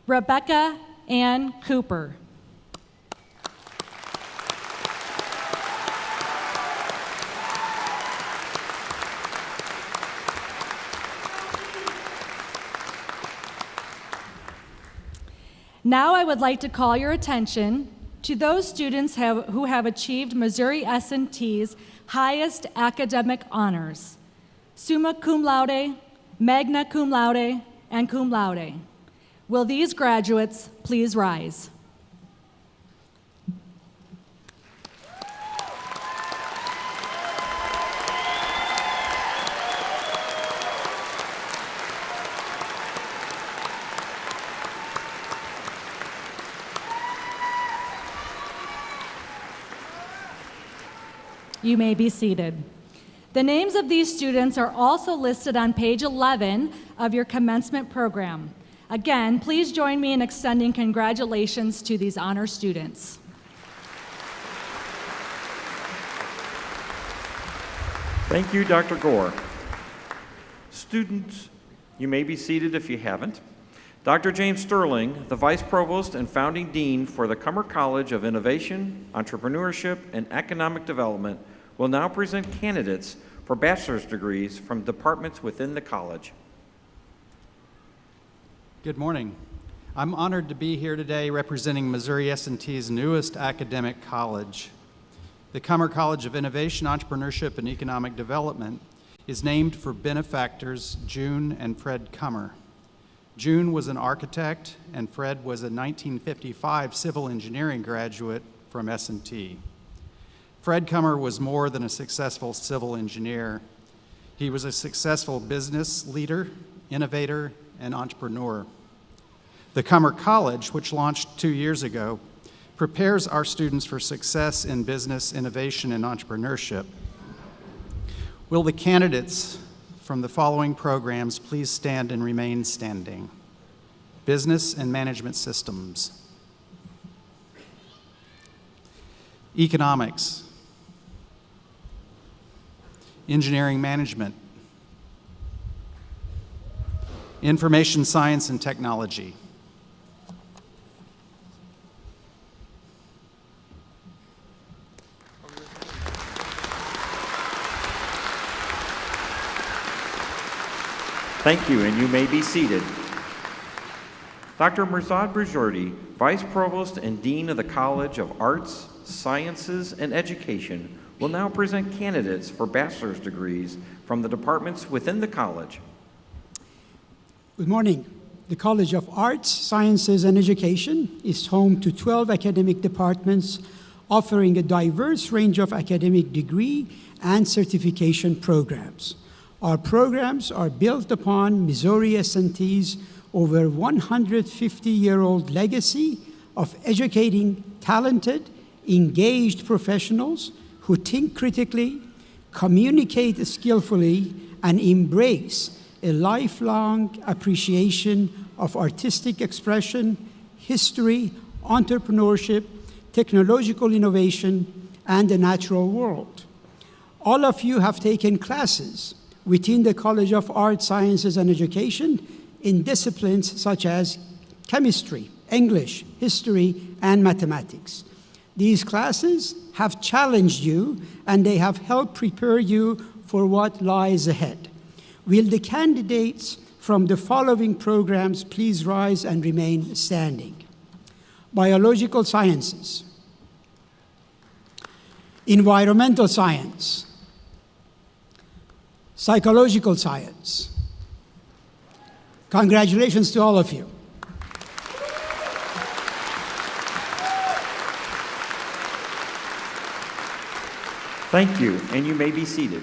Rebecca Ann Cooper. Now I would like to call your attention to those students who have achieved Missouri S&T's highest academic honors, summa cum laude, magna cum laude, and cum laude. Will these graduates please rise? You may be seated. The names of these students are also listed on page 11 of your commencement program. Again, please join me in extending congratulations to these honor students. Thank you, Dr. Gore. Students, you may be seated if you haven't. Dr. James Sterling, the Vice Provost and Founding Dean for the Cummer College of Innovation, Entrepreneurship, and Economic Development, will now present candidates for bachelor's degrees from departments within the college. Good morning. I'm honored to be here today representing Missouri S&T's newest academic college. The Cummer College of Innovation, Entrepreneurship, and Economic Development is named for benefactors June and Fred Cummer. June was an architect, and Fred was a 1955 civil engineering graduate from S&T. Fred Cummer was more than a successful civil engineer. He was a successful business leader, innovator, and entrepreneur. The Cummer College, which launched 2 years ago, prepares our students for success in business, innovation, and entrepreneurship. Will the candidates from the following programs please stand and remain standing? Business and Management Systems, Economics, Engineering Management, Information Science and Technology, Thank you, and you may be seated. Dr. Mirzad Bujordi, Vice Provost and Dean of the College of Arts, Sciences, and Education, will now present candidates for bachelor's degrees from the departments within the college. Good morning. The College of Arts, Sciences, and Education is home to 12 academic departments offering a diverse range of academic degree and certification programs. Our programs are built upon Missouri S&T's over 150-year-old legacy of educating talented, engaged professionals who think critically, communicate skillfully, and embrace a lifelong appreciation of artistic expression, history, entrepreneurship, technological innovation, and the natural world. All of you have taken classes within the College of Arts, Sciences, and Education in disciplines such as chemistry, English, history, and mathematics. These classes have challenged you, and they have helped prepare you for what lies ahead. Will the candidates from the following programs please rise and remain standing? Biological sciences, environmental science, psychological science. Congratulations to all of you. Thank you, and you may be seated.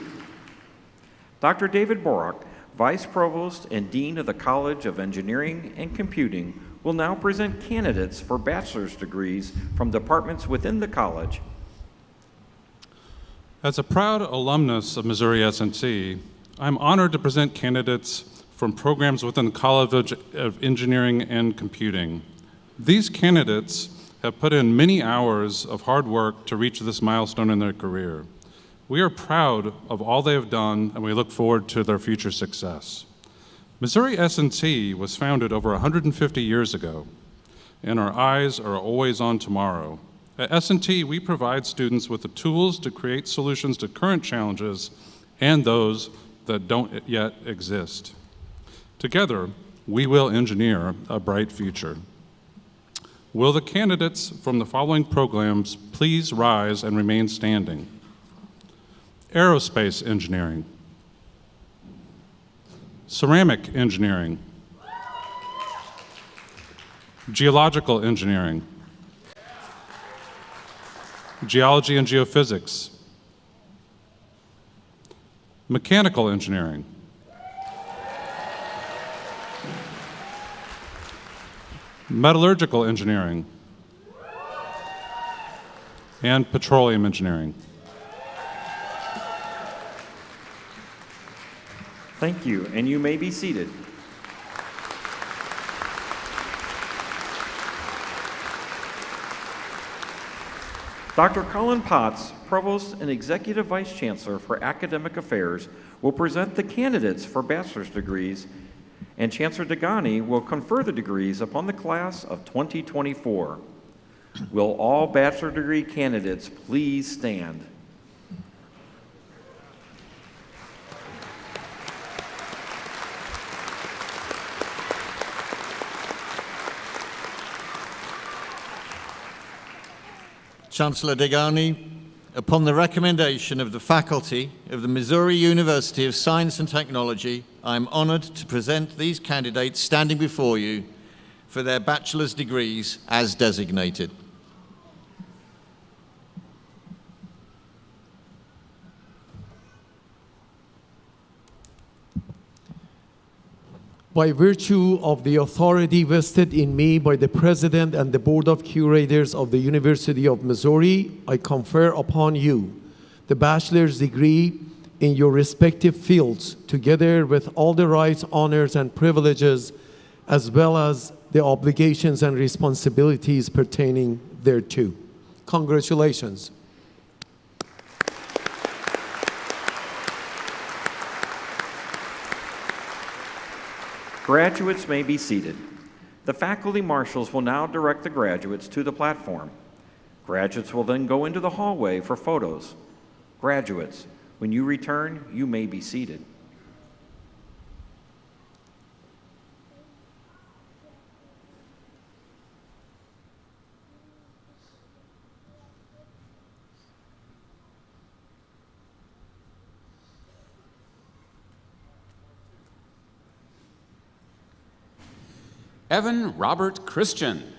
Dr. David Borak, Vice Provost and Dean of the College of Engineering and Computing, will now present candidates for bachelor's degrees from departments within the college. As a proud alumnus of Missouri S&T, I'm honored to present candidates from programs within the College of Engineering and Computing. These candidates have put in many hours of hard work to reach this milestone in their career. We are proud of all they have done, and we look forward to their future success. Missouri S&T was founded over 150 years ago, and our eyes are always on tomorrow. At S&T, we provide students with the tools to create solutions to current challenges and those that don't yet exist. Together, we will engineer a bright future. Will the candidates from the following programs please rise and remain standing? Aerospace Engineering, Ceramic Engineering, Geological Engineering, Geology and Geophysics, Mechanical Engineering, Metallurgical Engineering, and Petroleum Engineering. Thank you, and you may be seated. Dr. Colin Potts, Provost and Executive Vice Chancellor for Academic Affairs, will present the candidates for bachelor's degrees, and Chancellor Degani will confer the degrees upon the class of 2024. Will all bachelor degree candidates please stand? Chancellor Degani, upon the recommendation of the faculty of the Missouri University of Science and Technology, I am honored to present these candidates standing before you for their bachelor's degrees as designated. By virtue of the authority vested in me by the President and the Board of Curators of the University of Missouri, I confer upon you the bachelor's degree in your respective fields, together with all the rights, honors, and privileges, as well as the obligations and responsibilities pertaining thereto. Congratulations. Graduates may be seated. The faculty marshals will now direct the graduates to the platform. Graduates will then go into the hallway for photos. Graduates, when you return, you may be seated. Evan Robert Christian.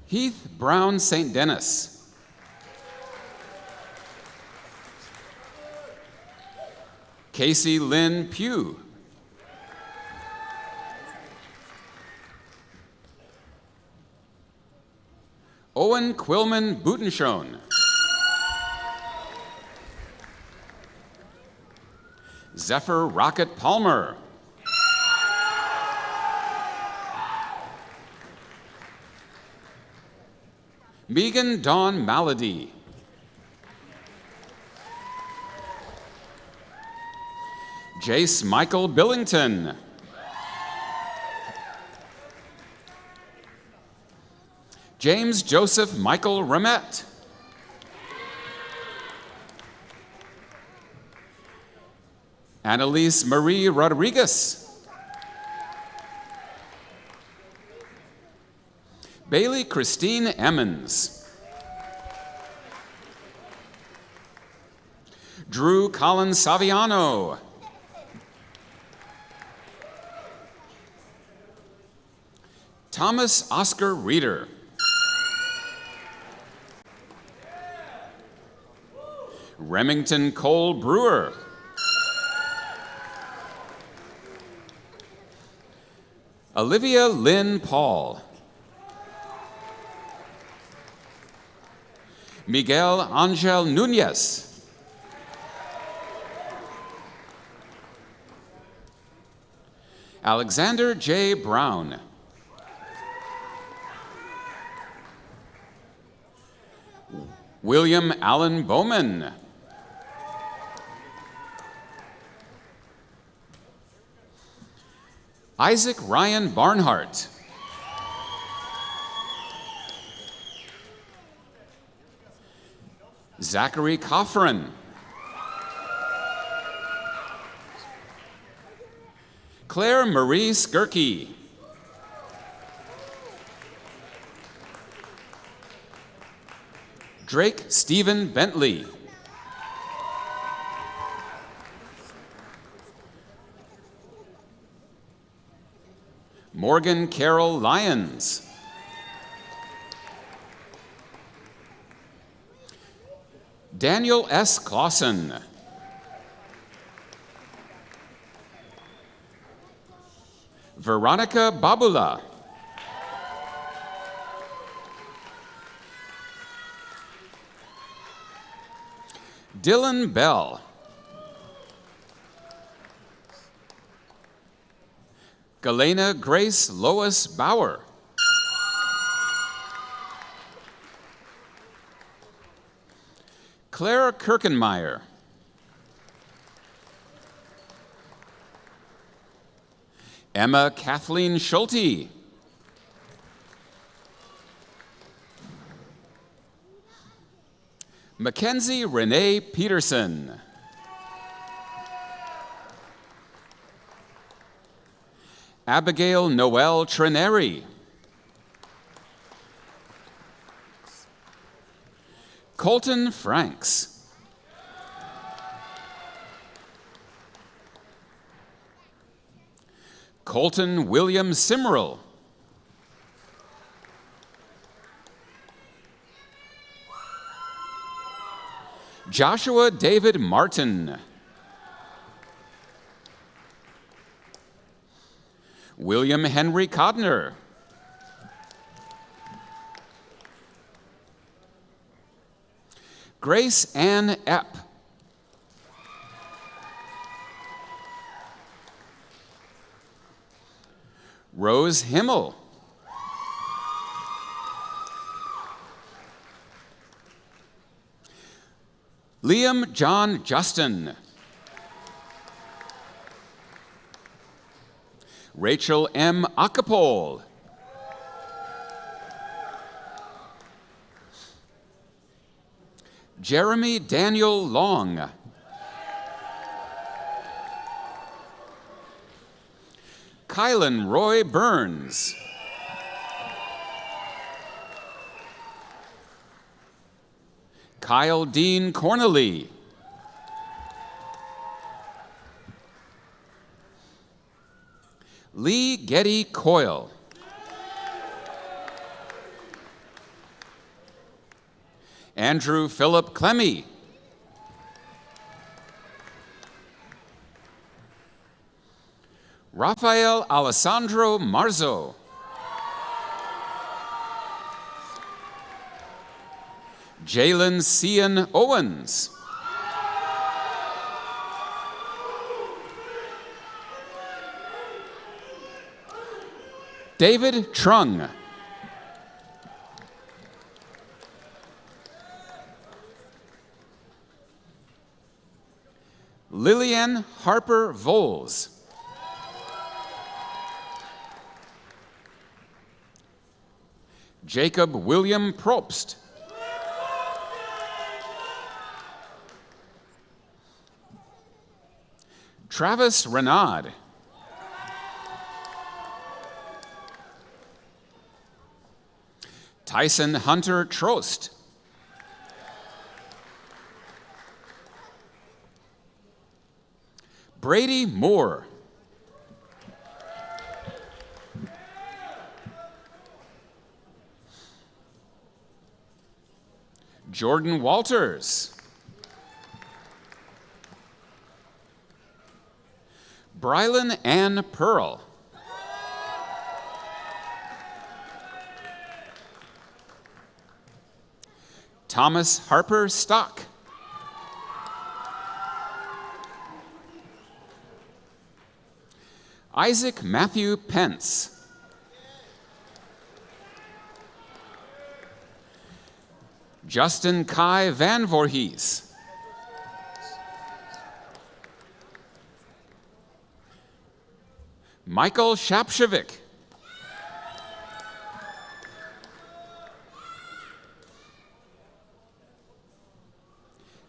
Heath Brown St. Denis. Casey Lynn Pugh. Owen Quillman Butenschon. Zephyr Rocket Palmer. Megan Dawn Malady. Jace Michael Billington. James Joseph Michael Ramette. Annalise Marie Rodriguez. Bailey Christine Emmons. Drew Colin Saviano. Thomas Oscar Reeder. Remington Cole Brewer. Olivia Lynn Paul. Miguel Angel Nunez. Alexander J. Brown. William Allen Bowman. Isaac Ryan Barnhart. Zachary Coffrin. Claire Marie Skirky. Drake Stephen Bentley. Morgan Carol Lyons. Daniel S. Clausen. Veronica Babula. Dylan Bell. Galena Grace Lois Bauer. Claire Kirkenmeyer. Emma Kathleen Schulte. Mackenzie Renee Peterson. Abigail Noel Trenary. Colton Franks. Colton William Simmerl. Joshua David Martin. William Henry Codner. Grace Ann Epp. Rose Himmel. Liam John Justin. Rachel M. Acapole. Jeremy Daniel Long. Kylan Roy Burns. Kyle Dean Cornely. Lee Getty Coyle. Andrew Philip Clemmy. Rafael Alessandro Marzo. Jalen Cian Owens. David Trung. Lillian Harper Voles. Jacob William Probst. Travis Renaud. Tyson Hunter Trost. Brady Moore. Jordan Walters. Brylan Ann Pearl. Thomas Harper Stock. Isaac Matthew Pence. Justin Kai Van Voorhees. Michael Shapshavik.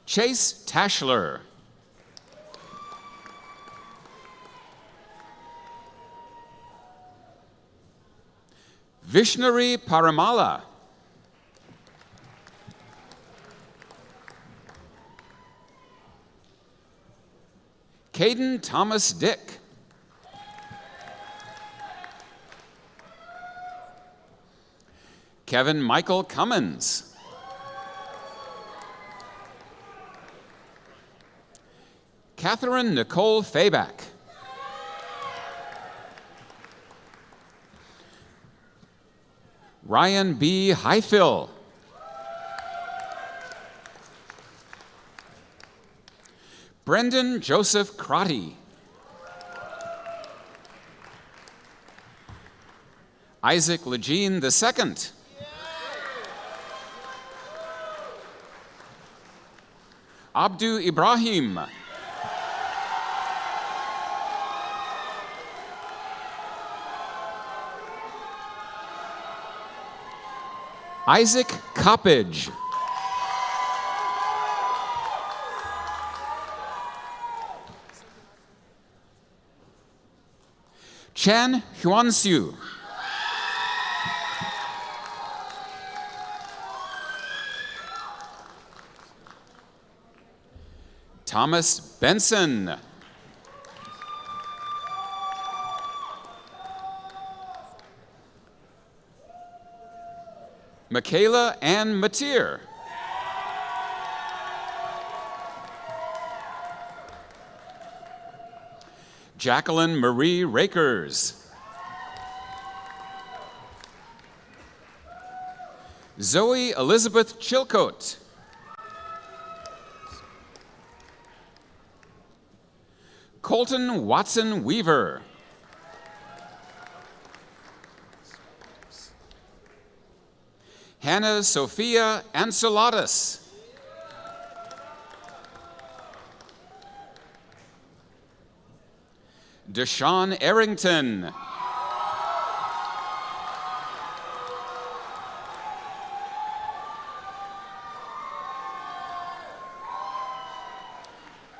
Chase Tashler. Vishnari Paramala. Caden Thomas Dick. Kevin Michael Cummins. Catherine Nicole Fayback. Ryan B. Highfill. Brendan Joseph Crotty. Isaac Lejean II. Abdu Ibrahim. Isaac Coppage. Chen Huanxiu. Thomas Benson. Michaela Ann Mateer. Jacqueline Marie Rakers. Zoe Elizabeth Chilcote. Colton Watson Weaver. Hannah Sophia Anselatus. Deshaun Arrington.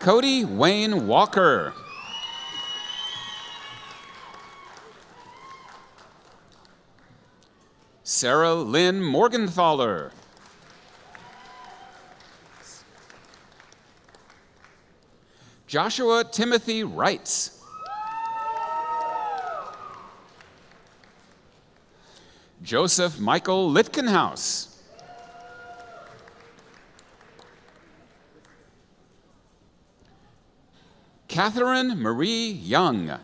Cody Wayne Walker. Sarah Lynn Morgenthaler. Joshua Timothy Wrights. Joseph Michael Litkenhouse. Catherine Marie Young.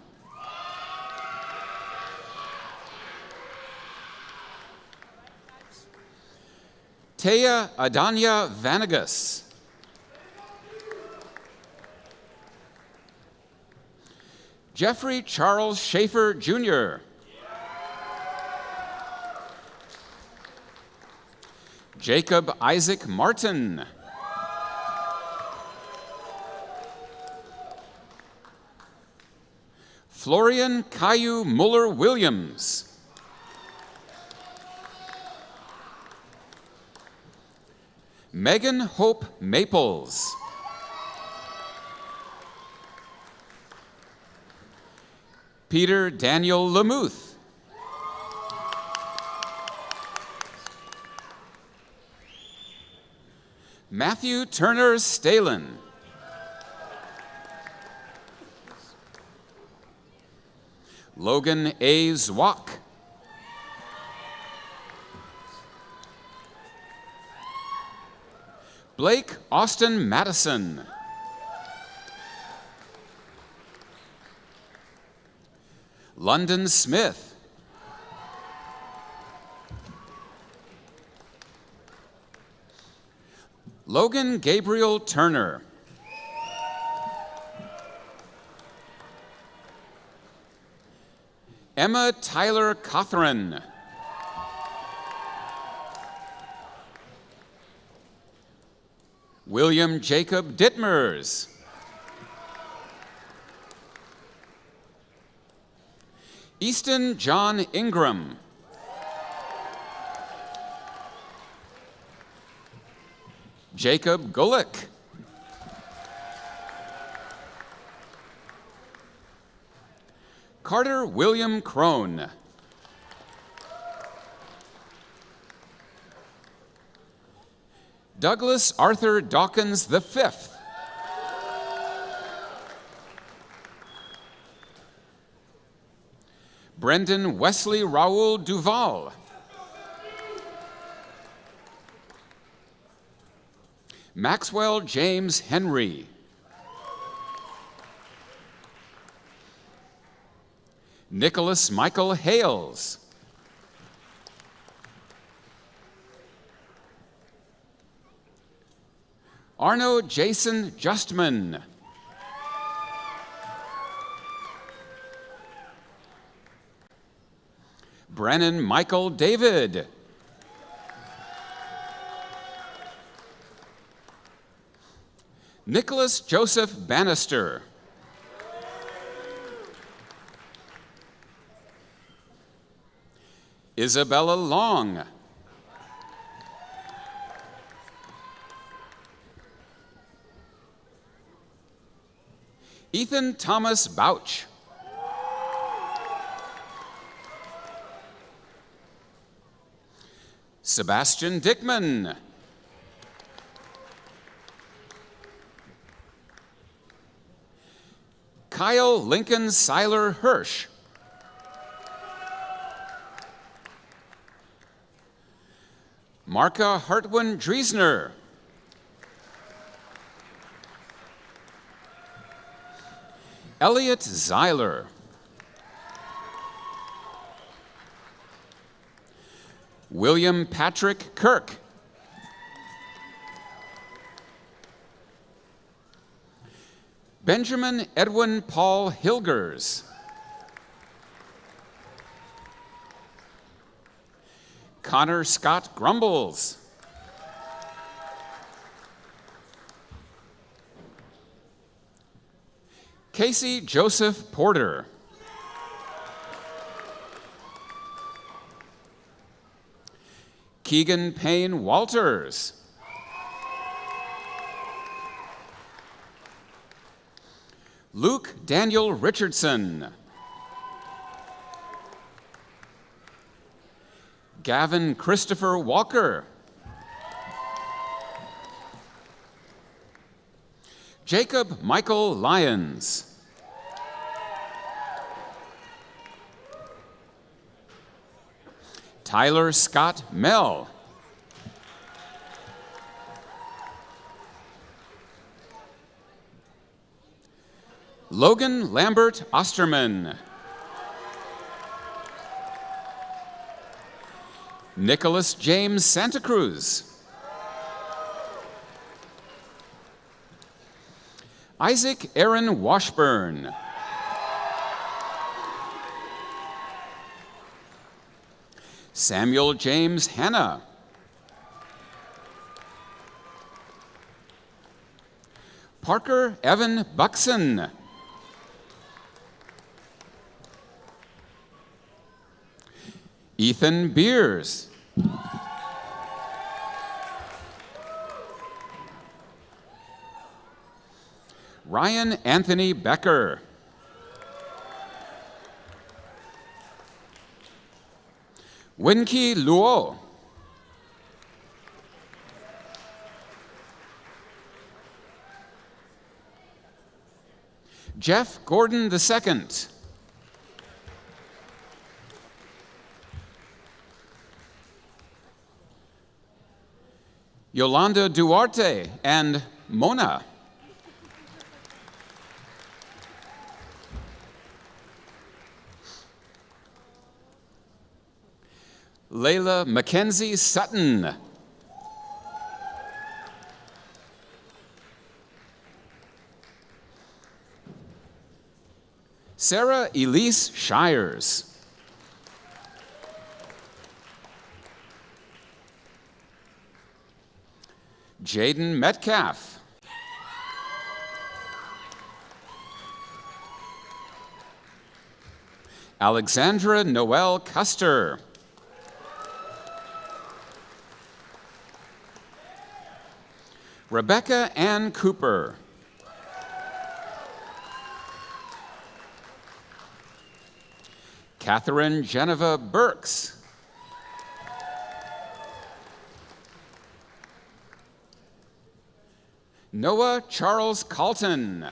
Taya Adanya Vanegas. Jeffrey Charles Schaefer, Jr. Jacob Isaac Martin. Florian Caillou Muller-Williams. Megan Hope Maples. Peter Daniel Lamuth. Matthew Turner Stalen. Logan A. Zwock. Blake Austin Madison. London Smith. Logan Gabriel Turner. Emma Tyler Cothran. William Jacob Dittmers. Easton John Ingram. Jacob Gulick. Carter William Crone. Douglas Arthur Dawkins V. Brendan Wesley Raoul Duval. Maxwell James Henry. Nicholas Michael Hales. Arno Jason Justman. Brennan Michael David. Nicholas Joseph Bannister. Isabella Long. Ethan Thomas Bouch. Sebastian Dickman. Kyle Lincoln Seiler Hirsch. Marka Hartwin Driesner. Elliot Zeiler. William Patrick Kirk. Benjamin Edwin Paul Hilgers. Connor Scott Grumbles. Casey Joseph Porter. Keegan Payne Walters. Luke Daniel Richardson. Gavin Christopher Walker. Jacob Michael Lyons. Tyler Scott Mell. Logan Lambert Osterman. Nicholas James Santa Cruz. Isaac Aaron Washburn. Samuel James Hanna. Parker Evan Buxson. Ethan Beers. Ryan Anthony Becker. Winky Luo. Jeff Gordon II. Yolanda Duarte and Mona. Layla Mackenzie Sutton. Sarah Elise Shires. Jaden Metcalf. Alexandra Noel Custer. Rebecca Ann Cooper. Catherine Geneva Burks. Noah Charles Calton.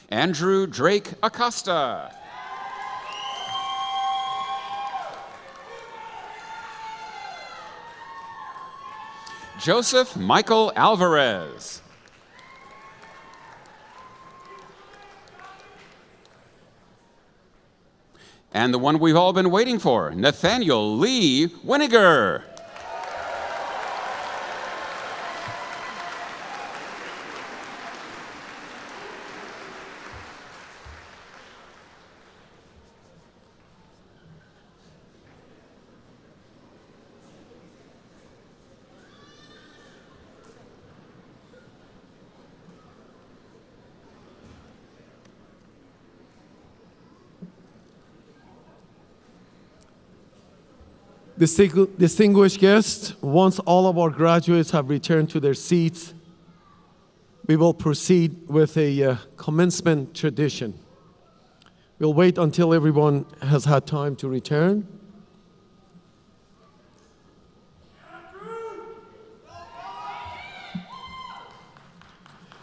Andrew Drake Acosta. Joseph Michael Alvarez. And the one we've all been waiting for, Nathaniel Lee Winiger. Distinguished guests, once all of our graduates have returned to their seats, we will proceed with a commencement tradition. We'll wait until everyone has had time to return.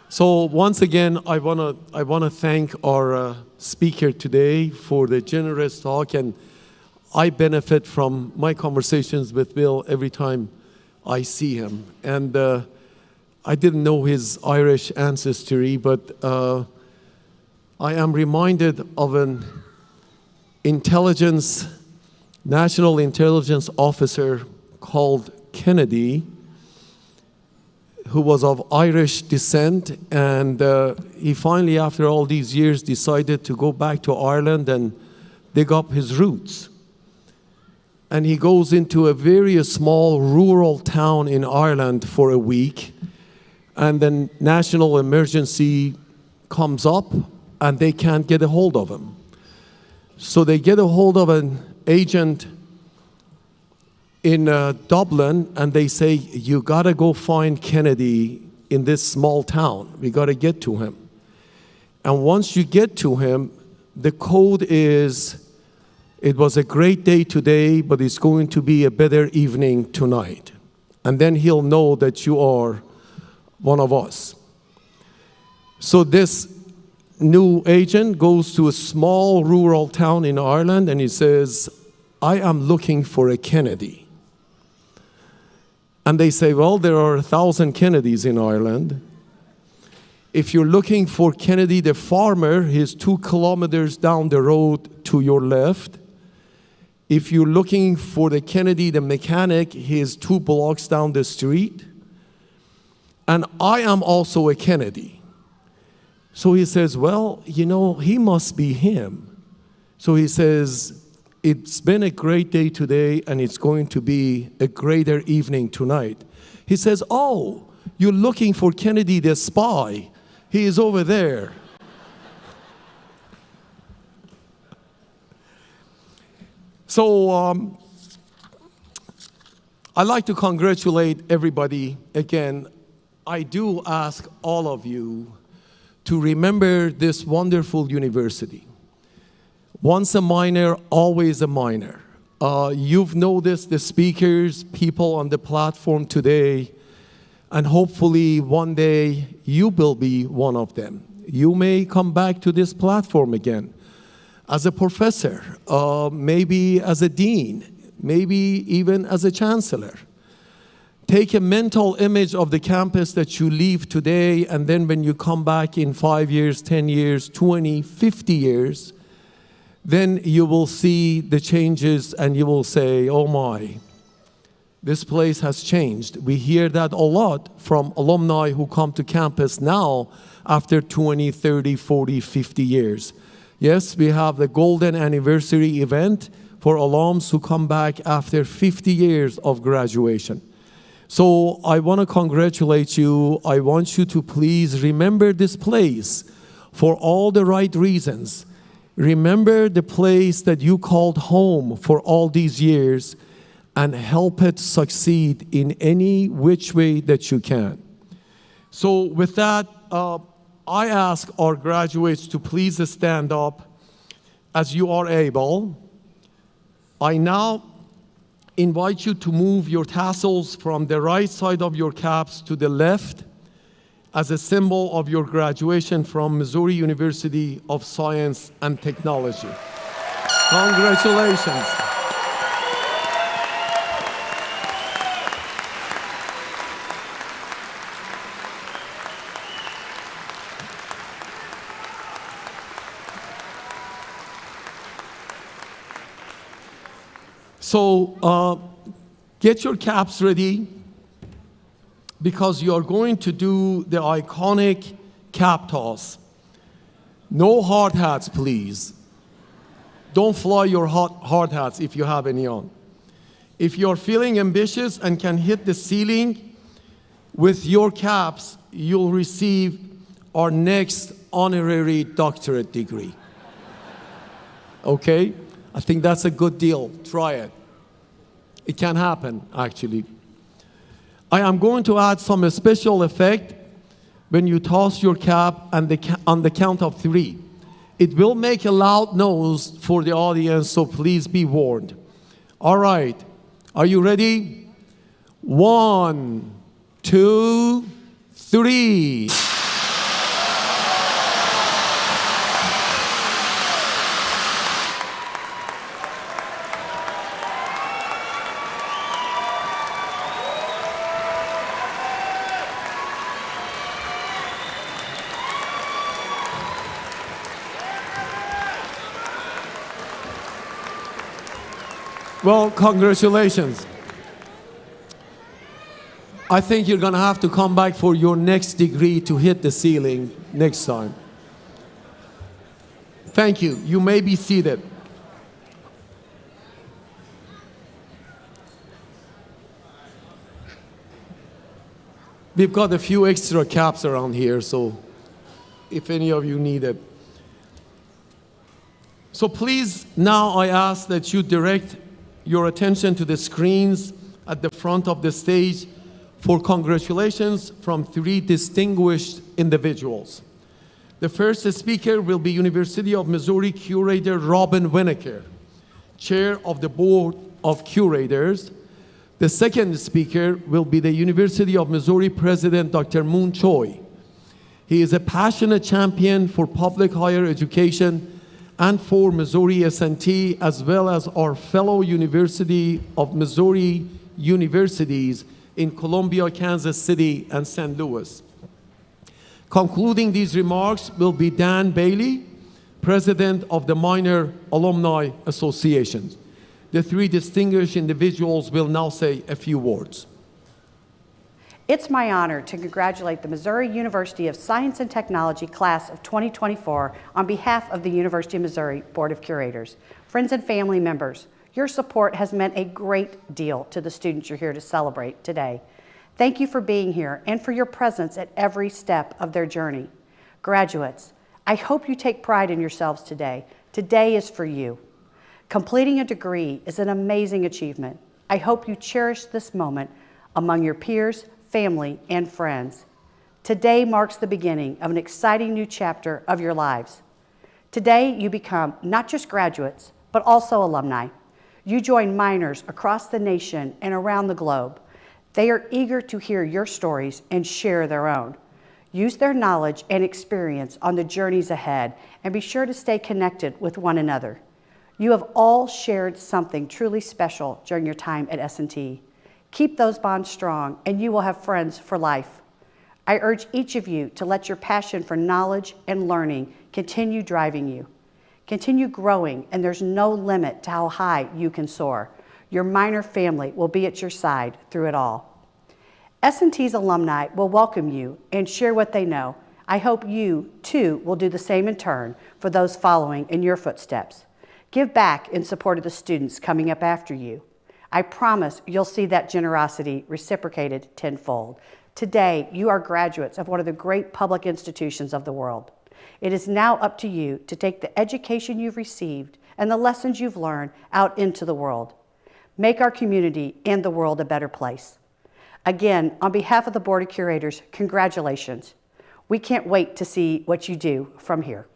So once again, I wanna thank our speaker today for the generous talk, and I benefit from my conversations with Bill every time I see him. And I didn't know his Irish ancestry, but I am reminded of an national intelligence officer called Kennedy, who was of Irish descent, and he finally, after all these years, decided to go back to Ireland and dig up his roots. And he goes into a very small rural town in Ireland for a week, and then national emergency comes up, and they can't get a hold of him. So they get a hold of an agent in Dublin, and they say, you gotta go find Kennedy in this small town. We gotta get to him. And once you get to him, the code is, it was a great day today, but it's going to be a better evening tonight. And then he'll know that you are one of us. So this new agent goes to a small rural town in Ireland, and he says, I am looking for a Kennedy. And they say, well, there are 1,000 Kennedys in Ireland. If you're looking for Kennedy the farmer, he's 2 kilometers down the road to your left. If you're looking for the Kennedy the mechanic, he's 2 blocks down the street. And I am also a Kennedy. So he says, well, you know, he must be him. So he says, it's been a great day today, and it's going to be a greater evening tonight. He says, oh, you're looking for Kennedy the spy. He is over there. So I'd like to congratulate everybody again. I do ask all of you to remember this wonderful university. Once a miner, always a miner. You've noticed the speakers, people on the platform today, and hopefully one day you will be one of them. You may come back to this platform again as a professor, maybe as a dean, maybe even as a chancellor. Take a mental image of the campus that you leave today, and then when you come back in 5 years, 10 years, 20, 50 years, then you will see the changes and you will say, oh my, this place has changed. We hear that a lot from alumni who come to campus now after 20, 30, 40, 50 years. Yes, we have the golden anniversary event for alums who come back after 50 years of graduation. So I want to congratulate you. I want you to please remember this place for all the right reasons. Remember the place that you called home for all these years and help it succeed in any which way that you can. So with that, I ask our graduates to please stand up as you are able. I now invite you to move your tassels from the right side of your caps to the left as a symbol of your graduation from Missouri University of Science and Technology. Congratulations. So get your caps ready because you are going to do the iconic cap toss. No hard hats, please. Don't fly your hard hats if you have any on. If you're feeling ambitious and can hit the ceiling with your caps, you'll receive our next honorary doctorate degree. Okay? I think that's a good deal. Try it. It can happen, actually. I am going to add some special effect when you toss your cap and on the count of 3. It will make a loud noise for the audience, so please be warned. All right. Are you ready? 1, 2, 3. Well, congratulations. I think you're going to have to come back for your next degree to hit the ceiling next time. Thank you. You may be seated. We've got a few extra caps around here, so if any of you need it. So please, now I ask that you direct your attention to the screens at the front of the stage for congratulations from 3 distinguished individuals. The first speaker will be University of Missouri Curator Robin Winokur, Chair of the Board of Curators. The second speaker will be the University of Missouri President Dr. Moon Choi. He is a passionate champion for public higher education and for Missouri S&T, as well as our fellow University of Missouri universities in Columbia, Kansas City, and St. Louis. Concluding these remarks will be Dan Bailey, President of the Minor Alumni Association. The 3 distinguished individuals will now say a few words. It's my honor to congratulate the Missouri University of Science and Technology class of 2024 on behalf of the University of Missouri Board of Curators. Friends and family members, your support has meant a great deal to the students you're here to celebrate today. Thank you for being here and for your presence at every step of their journey. Graduates, I hope you take pride in yourselves today. Today is for you. Completing a degree is an amazing achievement. I hope you cherish this moment among your peers, family, and friends. Today marks the beginning of an exciting new chapter of your lives. Today, you become not just graduates, but also alumni. You join minors across the nation and around the globe. They are eager to hear your stories and share their own. Use their knowledge and experience on the journeys ahead, and be sure to stay connected with one another. You have all shared something truly special during your time at S&T. Keep those bonds strong, and you will have friends for life. I urge each of you to let your passion for knowledge and learning continue driving you. Continue growing, and there's no limit to how high you can soar. Your minor family will be at your side through it all. S&T's alumni will welcome you and share what they know. I hope you, too, will do the same in turn for those following in your footsteps. Give back in support of the students coming up after you. I promise you'll see that generosity reciprocated tenfold. Today, you are graduates of one of the great public institutions of the world. It is now up to you to take the education you've received and the lessons you've learned out into the world. Make our community and the world a better place. Again, on behalf of the Board of Curators, congratulations. We can't wait to see what you do from here.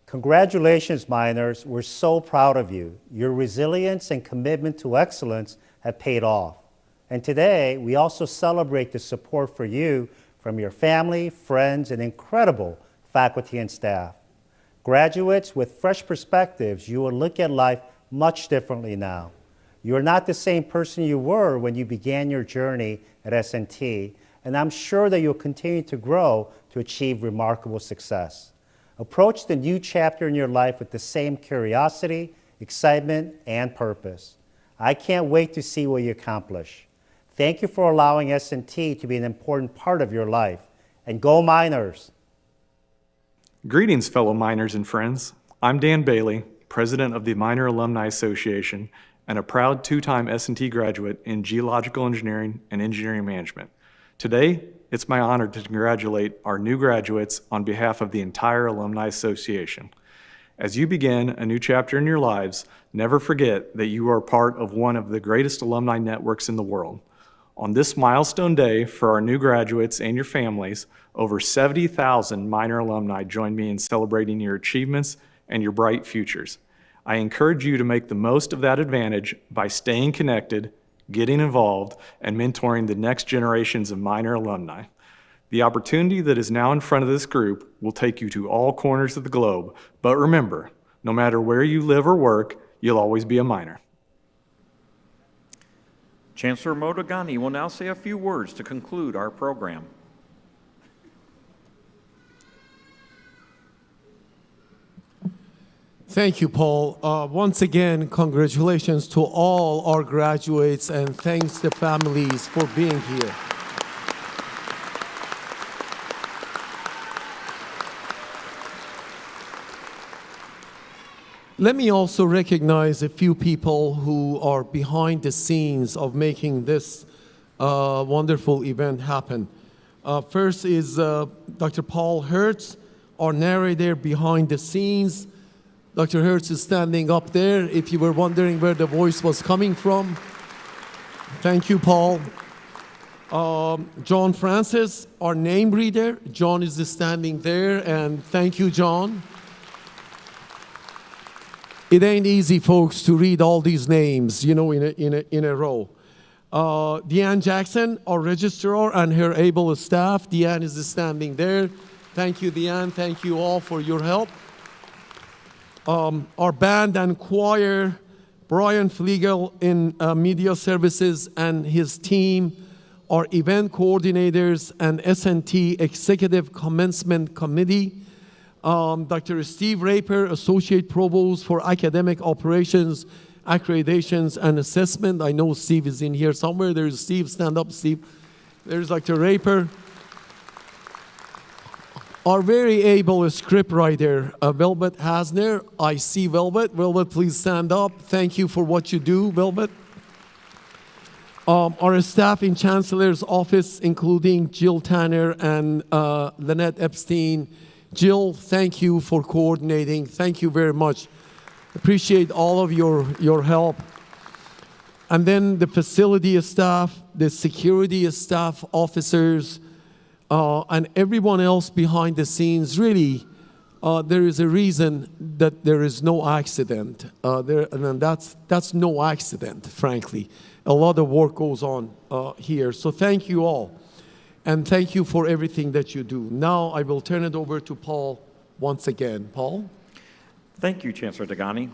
Congratulations, minors. We're so proud of you. Your resilience and commitment to excellence have paid off. And today, we also celebrate the support for you from your family, friends, and incredible faculty and staff. Graduates with fresh perspectives, you will look at life much differently now. You are not the same person you were when you began your journey at S&T, and I'm sure that you'll continue to grow to achieve remarkable success. Approach the new chapter in your life with the same curiosity, excitement, and purpose. I can't wait to see what you accomplish. Thank you for allowing S&T to be an important part of your life. And go Miners! Greetings, fellow miners and friends. I'm Dan Bailey, president of the Miner Alumni Association and a proud two-time S&T graduate in Geological Engineering and Engineering Management. Today, it's my honor to congratulate our new graduates on behalf of the entire Alumni Association. As you begin a new chapter in your lives, never forget that you are part of one of the greatest alumni networks in the world. On this milestone day for our new graduates and your families, over 70,000 Miner alumni join me in celebrating your achievements and your bright futures. I encourage you to make the most of that advantage by staying connected, getting involved, and mentoring the next generations of Miner alumni. The opportunity that is now in front of this group will take you to all corners of the globe, but remember, no matter where you live or work, you'll always be a Miner. Chancellor Modogani will now say a few words to conclude our program. Thank you, Paul. Once again, congratulations to all our graduates, and thanks to families for being here. Let me also recognize a few people who are behind the scenes of making this wonderful event happen. First is Dr. Paul Hertz, our narrator behind the scenes. Dr. Hertz is standing up there if you were wondering where the voice was coming from. Thank you, Paul. John Francis, our name reader. John is standing there, and thank you, John. It ain't easy, folks, to read all these names, you know, in a row. Deanne Jackson, our registrar, and her able staff. Deanne is standing there. Thank you, Deanne. Thank you all for your help. Our band and choir, Brian Flegel in Media Services and his team, our event coordinators and S&T Executive Commencement Committee, Dr. Steve Raper, Associate Provost for Academic Operations, Accreditations, and Assessment. I know Steve is in here somewhere. There's Steve. Stand up, Steve. There's Dr. Raper. Our very able scriptwriter, Velvet Hasner. I see Velvet. Velvet, please stand up. Thank you for what you do, Velvet. Our staff in Chancellor's office, including Jill Tanner and Lynette Epstein. Jill, thank you for coordinating. Thank you very much. Appreciate all of your help. And then the facility staff, the security staff, officers, and everyone else behind the scenes. Really, there is a reason that there is no accident. And that's no accident, frankly. A lot of work goes on here. So thank you all. And thank you for everything that you do. Now I will turn it over to Paul once again. Paul? Thank you, Chancellor Degani.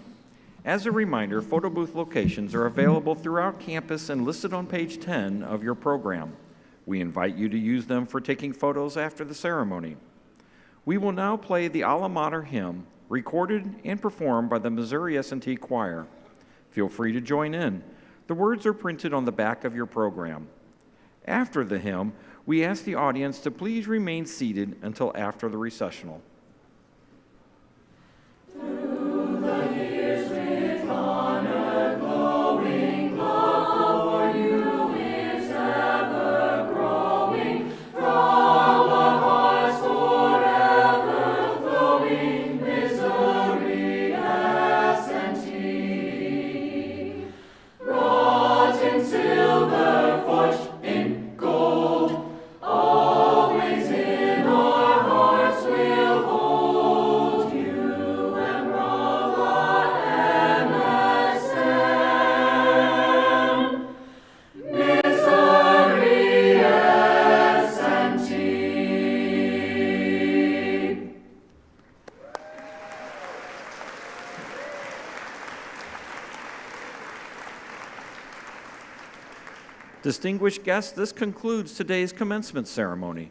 As a reminder, photo booth locations are available throughout campus and listed on page 10 of your program. We invite you to use them for taking photos after the ceremony. We will now play the Alma Mater hymn, recorded and performed by the Missouri S&T Choir. Feel free to join in. The words are printed on the back of your program. After the hymn, we ask the audience to please remain seated until after the recessional. Distinguished guests, this concludes today's commencement ceremony.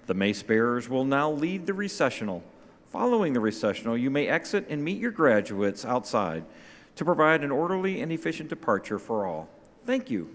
The mace bearers will now lead the recessional. Following the recessional, you may exit and meet your graduates outside to provide an orderly and efficient departure for all. Thank you.